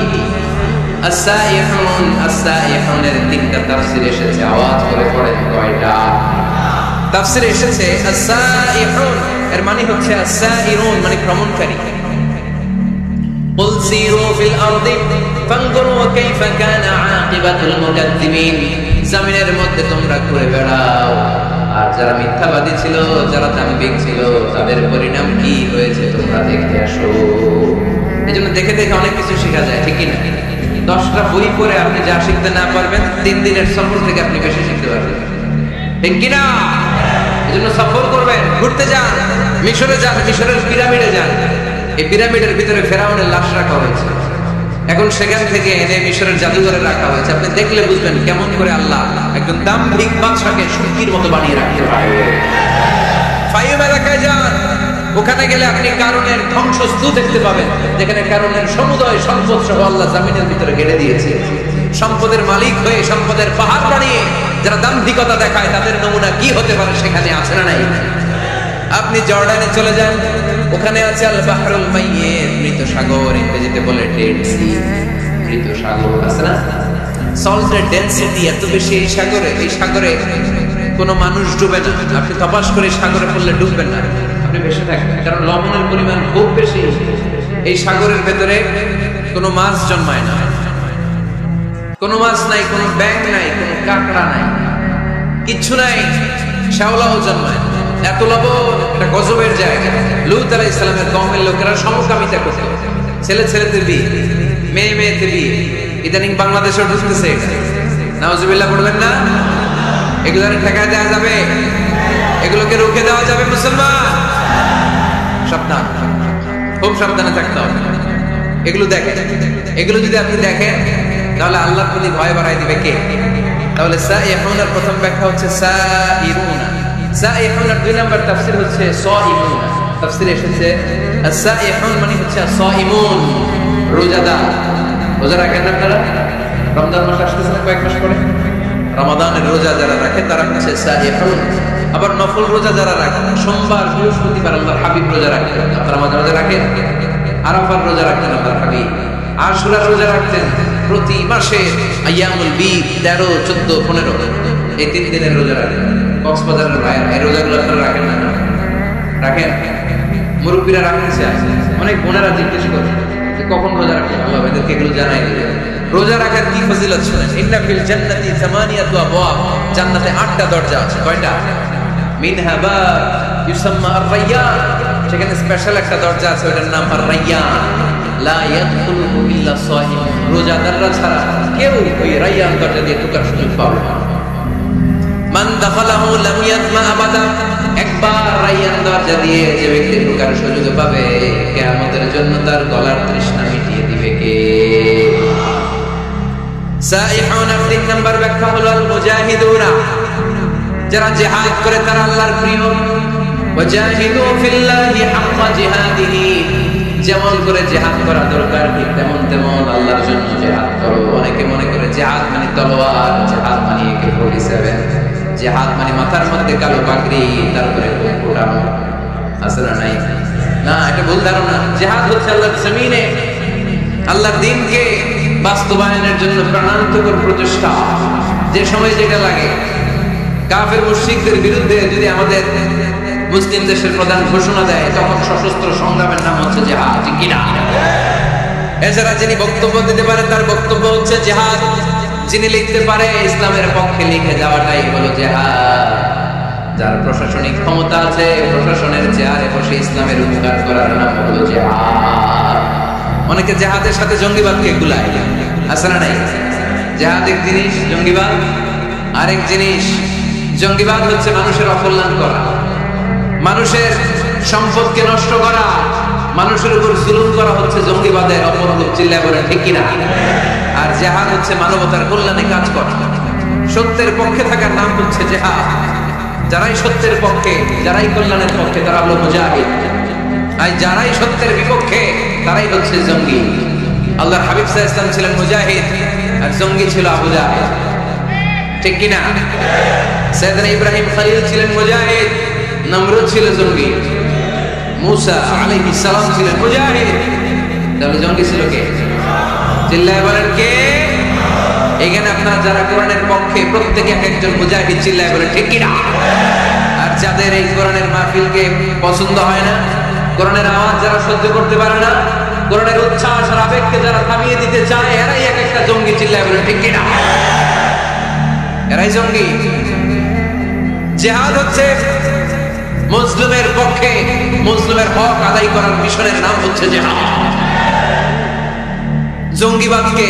আস-সাইহুন। আস-সাইহুনের 3টা তাফসীর এসেছে, আওয়াজ করে পড়েন কয়টা? তাফসীরে এসেছে আস-সাইহুন এর মানে হচ্ছে আস-সাইরুন মানে ভ্রমণকারী। কুল সিরু ফিল আরদি ফানজুরু কাইফা কানা আকিবাতুল মুকাদ্দিমিন। জমিনের মধ্যে তোমরা ঘুরে বেড়াও, আর যারা মিথ্যাবাদী ছিল, যারা দাম্ভিক ছিল, তাদের পরিণাম কি হয়েছে তোমরা দেখে আসো। এজন্য দেখে দেখে অনেক কিছু শেখা যায়, ঠিক না? 10টা বই পড়ে আপনি যা শিখতে না পারবেন, 3 দিনের সফর থেকে আপনি বেশি শিখতে পারবেন, ঠিক কিনা? এজন্য সফর করবেন, ঘুরতে যান, মিশরে যান, মিশরের পিরামিডে যান। এই পিরামিডের ভিতরে ফেরাউনের লাশ রাখা হয়েছে, এখন সেখান থেকে এনে মিশরের জাদুঘরে রাখা হয়েছে। আপনি দেখলে বুঝবেন কেমন করে আল্লাহ একজন দাম্ভিক বাদশাকে সুন্দর মতো বানিয়ে রাখতে পারে। ফাইম এলাকায় যান, ওখানে গেলে আপনি কারণের ধ্বংসস্তূপ দেখতে পাবেন, যেখানে কারণের সমুদয় সম্পদ সহ আল্লাহ জামিনের ভিতরে গেড়ে দিয়েছে। সম্পদের মালিক হয়ে সম্পদের পাহাড় বানিয়ে যারা দাম্ভিকতা দেখায় তাদের নমুনা কি হতে পারে সেখানে আছে না নাই? আপনি জর্ডানে চলে যান, ওখানে আছে আল বাহরুল মাইয়িত, মৃত সাগর, ইংরেজিতে বলে ডেড সি, মৃত সাগর আছে না? সল্টের ডেনসিটি এত বেশি এই সাগরে, এই সাগরে কোনো মানুষ ডুবে না। আপনি তপাস করে সাগরে পড়লে ডুববেন না, আপনি ভেসে থাকবেন, কারণ লবণের পরিমাণ খুব বেশি। এই সাগরের ভেতরে কোনো মাছ জন্মায় না, কোনো মাছ নাই, কোনো ব্যাঙ নাই, কোনো কাঁকড়া নাই, কিচ্ছু নাই, শ্যাওলাও জন্মায়। এত লবণ, একটা গজবের জায়গা। লূত আলাইহিস সালামের কওমের লোকেরা সমকামিতা করত, ছেলে ছেলেতে বিয়ে, মেয়ে মেয়েতে বিয়ে। ইদানিং বাংলাদেশে ঢুকতেছে এটা, নাউজুবিল্লাহ পড়বেন না? এগুলো ঠেকায় দেওয়া যাবে? এগুলোকে রুখে দেওয়া যাবে? মুসলমান সাবধান, খুব সাবধানে থাকতে হবে। এগুলো দেখেন, এগুলো যদি আপনি দেখেন তাহলে আল্লাহর প্রতি ভয় বাড়াই দিবে কে? তাহলে সাইহুনার প্রথম ব্যাখ্যা হচ্ছে সাইরুনা। সাইহুনার দুই নাম্বার তাফসীর হচ্ছে সাইমুনা। তাফসীরে এসেছে সাইহুন মানে হচ্ছে সাইমুন, রোজাদার। রোজা রাখেন আপনারা? রমজান মাস আসতেছে না কয়েক মাস পরে? রমাদানের রোজা যারা রাখে তারা হচ্ছে সাইহুন। আবার নফল রোজা যারা রাখে, সোমবার বৃহস্পতিবার আল্লাহর হাবিব রোজা রাখেন। আপনারা মাঝে মাঝে রাখেন? আরাফার রোজা রাখতেন আল্লাহর হাবিব, আশুরার রোজা রাখতেন। প্রতি মাসে আইয়ামুল বীদ 13, 14, 15 এই 3 দিনের রোজা রাখেন। কক্সবাজারের ভাইয়ের এই রোজাগুলো আপনারা রাখেন না? রাখেন? মুরব্বীরা রাখতে চায়, অনেক বোনেরা জিজ্ঞেস করে যে কখন রোজা রাখেন, আল্লাহ এদেরকে এগুলো জানাই দিবেন। রোজা রাখার কি ফজিলত শুনেন। ইন্না ফিল জান্নাতি সামানিয়াতু আবওয়াব, জান্নাতে 8টা দরজা আছে। কয়টা? মিনহা বাব ইউসাম্মা আর-রায়্যান, সেখানে স্পেশাল একটা দরজা আছে, ওটার নাম আর-রায়্যান। লা ইয়াদখুলুহু ইল্লা সাইম, রোজাদাররা ছাড়া কেউ ওই রায়্যান দরজা দিয়ে ঢোকার সুযোগ পাবে না। মান দাখালাহু লাম ইয়াতমা আবাদা, একবার রায়্যান দরজা দিয়ে যে ব্যক্তি ঢোকার সুযোগ পাবে, কিয়ামতের জন্য তার গলার তৃষ্ণা মিটিয়ে দিবে কে? সাইহুনা 3 নাম্বার ব্যাখ্যা হলো আল মুজাহিদুনা, যারা জিহাদ করে তারা আল্লাহর প্রিয়। ওয়াজাহিদু ফিল্লাহি হাক্কা জিহাদিহি, যেমন করে জিহাদ করা দরকার ঠিক তেমন আল্লাহর জন্য জিহাদ করো। অনেকে মনে করে জিহাদ মানে তলোয়ার, জিহাদ মানে AK-47, জিহাদ মানে মাথার মধ্যে কালো পাগড়ি, তারপরে উঠানো। আছে না নাই? না, এটা ভুল ধারণা। জিহাদ হচ্ছে আল্লাহর জমিনে আল্লাহর দ্বীনকে বাস্তবায়নের জন্য প্রাণান্তকর প্রচেষ্টা। যে সময় যেটা লাগে, কাফের মুশরিকদের বিরুদ্ধে যদি আমাদের মুসলিম দেশের প্রধান ঘোষণা দেয়, তখন সশস্ত্র সংগ্রামের নাম হচ্ছে জিহাদ, ঠিক কি না? এছাড়া যিনি বক্তব্য দিতে পারে তার বক্তব্য হচ্ছে জিহাদ। যিনি লিখতে পারে ইসলামের পক্ষে লিখে যাওয়াটাই হলো জিহাদ। যার প্রশাসনিক ক্ষমতা আছে, প্রশাসনের চেয়ারে বসে ইসলামের উপকার করার নাম হলো জিহাদ। অনেকে জিহাদের সাথে জঙ্গিবাদকে গুলায়, আছে না নাই? জিহাদ এক জিনিস, জঙ্গিবাদ আরেক জিনিস। জঙ্গিবাদ হচ্ছে মানুষের অকল্যাণ করা, মানুষের সম্পদকে নষ্ট করা, মানুষের উপর জুলুম করা হচ্ছে জঙ্গিবাদের অপর রূপ। চিল্লায় বলে ঠিক কিনা? আর জিহাদ হচ্ছে মানবতার কল্যাণে কাজ করা। সত্যের পক্ষে থাকার নাম হচ্ছে জিহাদ। যারাই সত্যের পক্ষে, যারাই কল্যাণের পক্ষে, তারা হলো মুজাহিদ। আর যারাই সত্যের বিপক্ষে, তারাই হচ্ছে জঙ্গি। আল্লাহর হাবিব সাল্লাল্লাহু আলাইহি ওয়াসাল্লাম ছিলেন মুজাহিদ, আর জঙ্গি ছিল আবু জাহেল, ঠিক কিনা? সাইয়েদনা ইব্রাহিম খলিল ছিলেন মুজাহিদ, নমরুদ ছিল জঙ্গি। মুসা আলাইহিস সালাম ছিলেন মুজাহিদ, তাহলে জঙ্গি ছিল কে? চিল্লায় বলেন কে? এখানে আপনারা যারা কোরআনের পক্ষে, প্রত্যেকে এক একজন মুজাহিদ। চিল্লায় বলেন ঠিক কিনা? আর যাদের এই কোরআনের মাহফিলকে পছন্দ হয় না, কোরআনের আওয়াজ যারা সহ্য করতে পারে না, কোরআনের উচ্ছ্বাস আর আবেগকে যারা থামিয়ে দিতে চায়, এরাই এক একটা জঙ্গি। চিল্লায় বলেন ঠিক কিনা? এরাই জঙ্গি। জিহাদ হচ্ছে মুসলিমের পক্ষে, মুসলিমের হক আদায় করার মিশনের নাম হচ্ছে জিহাদ। জঙ্গিবাদকে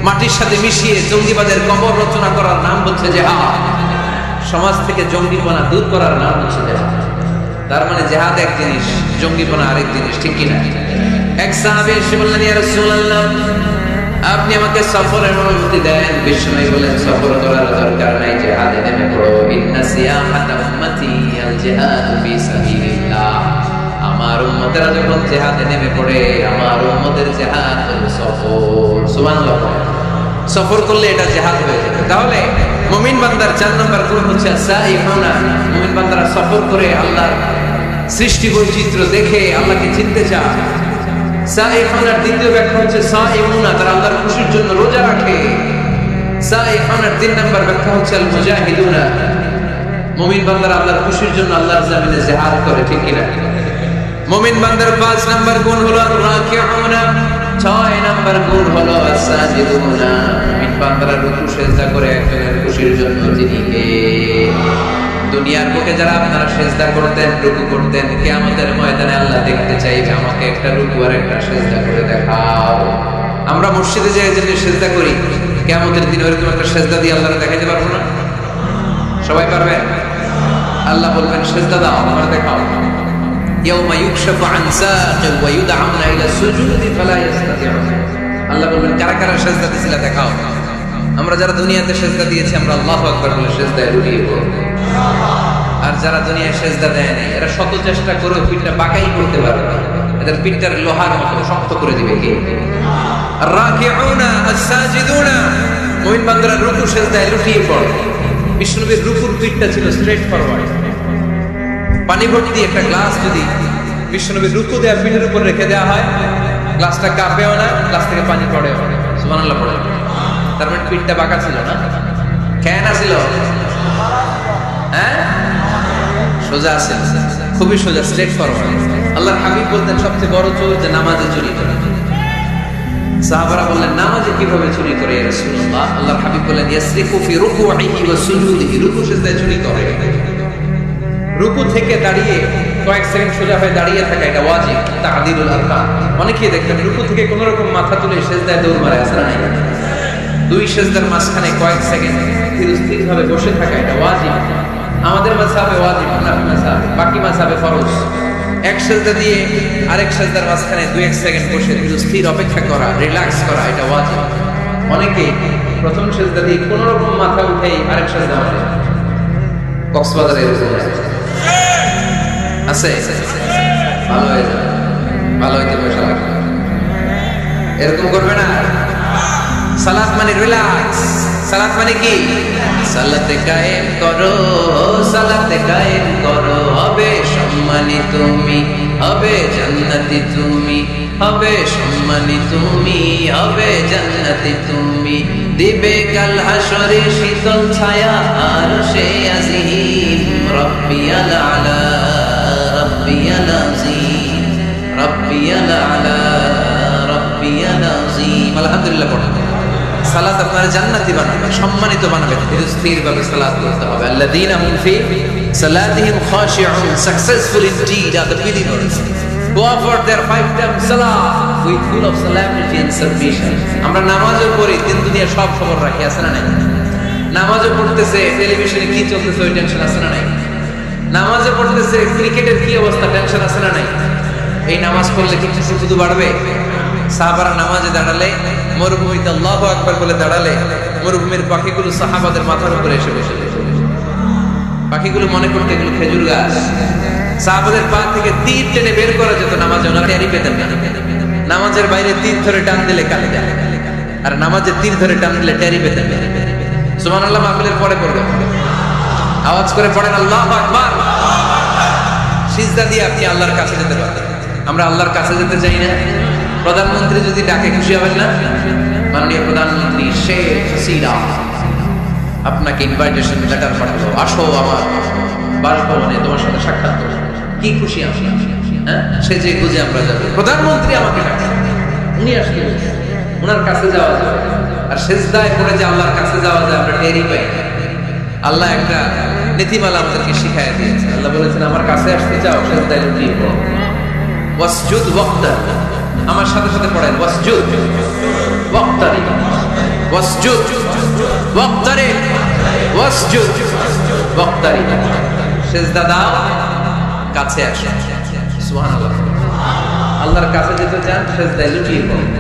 মাটির সাথে মিশিয়ে জঙ্গিবাদের কবর রচনা করার নাম হচ্ছে জিহাদ। সমাজ থেকে জঙ্গিপনা দূর করার নাম হচ্ছে জিহাদ। তার মানে জিহাদ এক জিনিস, জঙ্গিপনা আরেক জিনিস, ঠিক কিনা? এক সাহাবী এসে বললেন, ইয়া রাসূলুল্লাহ, আপনি আমাকে সফরের অনুমতি দেন। বিশ্বনবী বলেন, সফর করার দরকার নাই, জিহাদে নেমে পড়ো। ইন্না সিয়াহাতা উম্মতি আল জিহাদু ফি সাবিলিল্লাহ। আমার উম্মতেরা যখন জিহাদে নেমে পড়ে, আমার উম্মতের জিহাদ হলো সফর। সুবহানাল্লাহ। সফর করলে এটা জিহাদ হয়ে যাবে। তাহলে মুমিন বান্দার 4 নম্বর গুণ হচ্ছে সাইহুনা। মুমিন বান্দারা সফর করে আল্লাহর সৃষ্টি বৈচিত্র্য দেখে আল্লাহকে চিনতে চায়। সাইহুনার দ্বিতীয় ব্যাখ্যা হচ্ছে সাইমুনা, তারা আল্লাহর খুশির জন্য রোজা রাখে। সাইহুনার 3 নম্বর ব্যাখ্যা হচ্ছে আল মুজাহিদুনা। মুমিন বান্দারা আল্লাহর খুশির জন্য আল্লাহর জমিনে জিহাদ করে, ঠিক কিনা? মুমিন বান্দার 5 নম্বর গুণ হলো আর রাকিউনা, 6 নাম্বার গুণ হলো আস-সাজিদুনা, মুমিন বান্দারা রুকু সিজদা করে একজনের খুশির জন্য যিনি কে। দুনিয়ার বুকে যারা আপনারা সিজদা করতেন, রুকু করতেন, কিয়ামতের ময়দানে আল্লাহ দেখতে চাইবে আমাকে একটা রুকু আর একটা সিজদা করে দেখাও। আমরা মসজিদে যে সিজদা করি, কিয়ামতের দিনে ওরকম একটা সিজদা দিয়ে আল্লাহকে দেখাইতে পারবো না? সবাই পারবেন? আল্লাহ বলবেন সিজদা দাও, আমার দেখাও। ইয়াউমা ইউকশাফু আন সাকিন ওয়া ইউদআউনা ইলা সুজুদি ফালা ইস্তাতিউন। আল্লাহ বলবেন কারা কারা সিজদা দিছিলা দেখাও। আমরা যারা দুনিয়াতে সিজদা দিয়েছি আমরা আল্লাহু আকবার বলে সিজদায় রুটিয়ে পড়ব। আর যারা দুনিয়ায় সিজদা দেয় নাই এরা শত চেষ্টা করেও পিঠটা বাঁকাই করতে পারবে না, এদের পিঠটার লোহার মতো শক্ত করে দিবে কে? আর-রাকিউনা আস-সাজিদুনা, মুমিন বান্দারা রুকু সিজদায় লুটিয়ে পড়ে। বিষ্ণুনবীর রুকুর পিঠটা ছিল স্ট্রেট ফরওয়ার্ড। পানি ভর্তি একটা গ্লাস যদি বিষ্ণুনবীর রুকু দেওয়া পিঠের উপর রেখে দেওয়া হয়, গ্লাসটা কাঁপেও না, গ্লাস থেকে পানি পড়েও না। সুবহানাল্লাহ পড়ে। তার মানে পিঠটা বাঁকা ছিল না, কেন ছিল? হ্যাঁ, সোজা আছে, খুবই সোজা, স্ট্রেট ফরওয়ার্ড। আল্লাহর হাবিব বলতেন সবচেয়ে বড় চোর যে নামাজে চুরি করে। সাহাবারা বললেন নামাজে কিভাবে চুরি করে ইয়া রাসূলুল্লাহ? আল্লাহর হাবিব বললেন ইয়াসরিকু ফি রুকুইহি ওয়া সুজুদিহি, রুকু সিজদায় চুরি করে। রুকু থেকে দাঁড়িয়ে কয়েক সেকেন্ড সোজা হয়ে দাঁড়িয়ে থাকা এটা ওয়াজিব, তা'দিলুল আরকান। অনেকেই দেখবেন রুকু থেকে কোনো রকম মাথা তুলে সিজদায় দৌড় মারে, আছে না নাই? দুই সিজদার মাঝখানে কয়েক সেকেন্ড স্থিরভাবে বসে থাকা এটা ওয়াজিব। আমাদের মাযহাবে ওয়াজিব, হানাফি মাযহাবে, বাকি মাযহাবে ফরজ। এক সিজদা দিয়ে আরেক সিজদার মাঝখানে 2-1 সেকেন্ড বসে স্থির অপেক্ষা করা, রিল্যাক্স করা এটা ওয়াজিব। অনেকে প্রথম সিজদা দিয়ে কোনো রকম মাথা উঠেই আরেক সিজদা মারে। কক্সবাজারে এরকম আছে, ভালো হয়ে যাবে, ভালো হইতে পয়সা লাগবে, এরকম করবে না। সালাত মানে রিল্যাক্স। সালাত মানে কি? সালাতে কায়েম করো, সালাতে কায়েম করো, হবে সম্মানী তুমি, হবে জান্নাতি তুমি, হবে সম্মানী তুমি, হবে জান্নাতি তুমি, দিবে কাল হাসরে শীতল ছায়া আরশে আজিম, রব্বিয়াল আলা রব্বিয়াল আযীম, রব্বিয়াল আলা রব্বিয়াল আযীম। আলহামদুলিল্লাহ পড়ো। সালাত আপনার জান্নাতি বানাবে, সম্মানিত বানাবে, স্থিরভাবে সালাত করতে হবে। আল্লাযীনা হুম ফি সালাতিহিম খাশিউন, successful indeed are the believers who offer their 5 times salah with full of solemnity and submission. আমরা নামাজও পড়ি, দিন দুনিয়া সব খবর রাখি, আছে না নাই? নামাজও পড়তেছে, টেলিভিশনে কি চলতেছে ওই টেনশন আছে না নাই? নামাজও পড়তেছে, ক্রিকেটের কি অবস্থা, টেনশন আছে না নাই? এই নামাজ পড়লে কি কিছু শুধু বাড়বে? সাহাবারা নামাজে দাঁড়ালে, মরুভূমিতে আল্লাহু আকবার বলে দাঁড়ালে, মরুভূমির পাখিগুলো সাহাবাদের মাথার উপরে এসে বসে। পাখিগুলো মনে করতে এগুলো খেজুর গাছ। সাহাবাদের পা থেকে তীর টেনে বের করা যেত নামাজে, ওনারা টেরি পেতেন না। নামাজের বাইরে তীর ধরে টান দিলে কাটে যায়, আর নামাজে তীর ধরে টান দিলে টেরি পেতেন না। সুবহানাল্লাহ মাহফিলের পরে পড়বে, আওয়াজ করে পড়েন আল্লাহু আকবার। সিজদা দিয়ে আপনি আল্লাহর কাছে যেতে পারবেন। আমরা আল্লাহর কাছে যেতে চাই না? প্রধানমন্ত্রী যদি ডাকে খুশি হবেন না? মাননীয় প্রধানমন্ত্রী শেখ হাসিনা আপনাকে ইনভাইটেশন লেটার পাঠালো, আসো আমার বাসভবনে তোমার সাথে সাক্ষাৎ করব। কি খুশি আসি, হ্যাঁ, সে যে খুঁজে আমরা যাবো। প্রধানমন্ত্রী আমাকে ডাকছে, উনি আসতে বলছেন, ওনার কাছে যাওয়া যাবে। আর সিজদায় পড়ে যে আল্লাহর কাছে যাওয়া যায় আমরা টেরি পাই। আল্লাহ একটা নীতিমালা আমাদেরকে শিখায় দিয়েছে। আল্লাহ বলেছেন আমার কাছে আসতে চাও, সিজদায় লুটিয়ে পড়ো। ওয়াসজুদ ওয়াক্তা, আমার সাথে সাথে পড়েন ওয়াসজুদ ওয়াক্তারি, ওয়াসজুদ ওয়াক্তারি, ওয়াসজুদ ওয়াক্তারি। সিজদা দাও, কাছে আসো। সুবহানাল্লাহ। আল্লাহর কাছে যেতে চান, সিজদায় লুটিয়ে পড়ুন।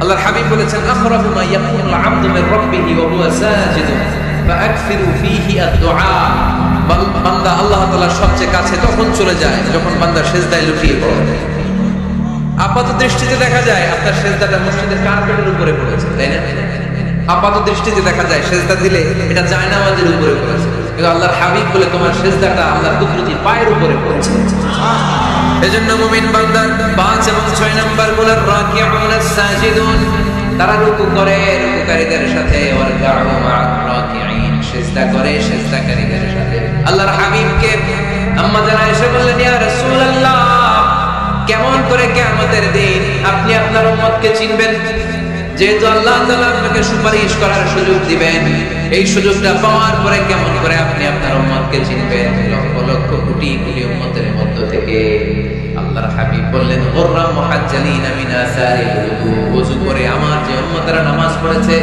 আল্লাহর হাবিব বলেছেন আকরাবু মা ইয়াকুনুল আবদু মির রাব্বিহি ওয়া হুয়া সাজিদুন ফাআকসিরু ফীহি আদ-দুআ। বান্দা আল্লাহ তাআলার সবচেয়ে কাছে তখন চলে যায় যখন বান্দা সিজদায় লুটিয়ে পড়ে। আপাত দৃষ্টিতে দেখা যায় আপনার সিজদাটা মসজিদের কার্পেটের উপরে পড়েছে, তাই না? আপাত দৃষ্টিতে দেখা যায় সিজদা দিলে এটা জায়নামাজের উপরে পড়েছে, কিন্তু আল্লাহর হাবিব বলে তোমার সিজদাটা আল্লাহর কুদরতি পায়ের উপরে পড়েছে। এজন্য মুমিন বান্দা 5 এবং 6 নাম্বার গুলো রাকিউন সাজিদুন, তারা রুকু করে রুকুকারীদের সাথে, ওয়ারকাউ মা'আর রাকিঈন, সিজদা করে সিজদাকারীদের সাথে। আল্লাহর হাবিবকে আম্মা জানা এসে বললেন ইয়া রাসূলুল্লাহ কেমন করে কিয়ামতের দিন আপনি আপনার উম্মতকে চিনবেন? যেহেতু আল্লাহ তাআলা আপনাকে সুপারিশ করার সুযোগ দিবেন, এই সুযোগটা পাওয়ার পরে কেমন করে আপনি আপনার উম্মতকে চিনবেন? লক্ষ লক্ষ কোটি কোটি উম্মতের মধ্য থেকে আল্লাহর হাবিব বললেন, গুররাম মুহাজ্জালিনা মিন আসারিল উযু, ওযু করে আমার যে উম্মতেরা নামাজ পড়েছে,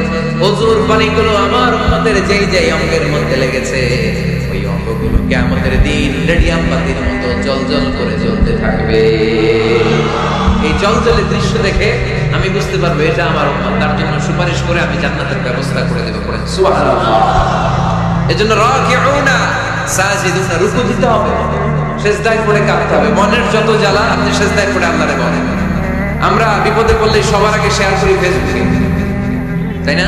ওযুর পানিগুলো আমার উম্মতের যেই যেই অঙ্গের মধ্যে লেগেছে, ওই অঙ্গগুলো কিয়ামতের দিন রেডিয়াম বাতির মতো জ্বলজ্বল করে জ্বলতে থাকবে। এই জ্বলজ্বলে দৃশ্য দেখে আমি বুঝতে পারবো এটা আমার উম্মত, তার জন্য সুপারিশ করে আমি জান্নাতের ব্যবস্থা করে দেব। পড়েন সুবহানাল্লাহ। এজন্য রাকিউনা সাজিদুনা, রুকু দিতে হবে, সিজদায় পড়ে কাঁদতে হবে। মনের যত জ্বালা আপনি সিজদায় পড়ে আল্লাহরে বলেন। আমরা বিপদে পড়লে সবার আগে শেয়ার করি ফেসবুকে, তাই না?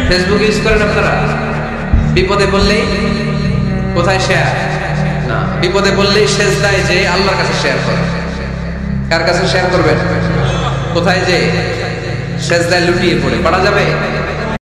ফেসবুক ইউজ করেন আপনারা? বিপদে পড়লেই কোথায় শেয়ার? না, বিপদে পড়লেই সিজদায় যে আল্লাহর কাছে শেয়ার করেন। কার কাছে শেয়ার করবেন? কোথায় যে? সিজদায় লুটিয়ে পড়ে। পারা যাবে?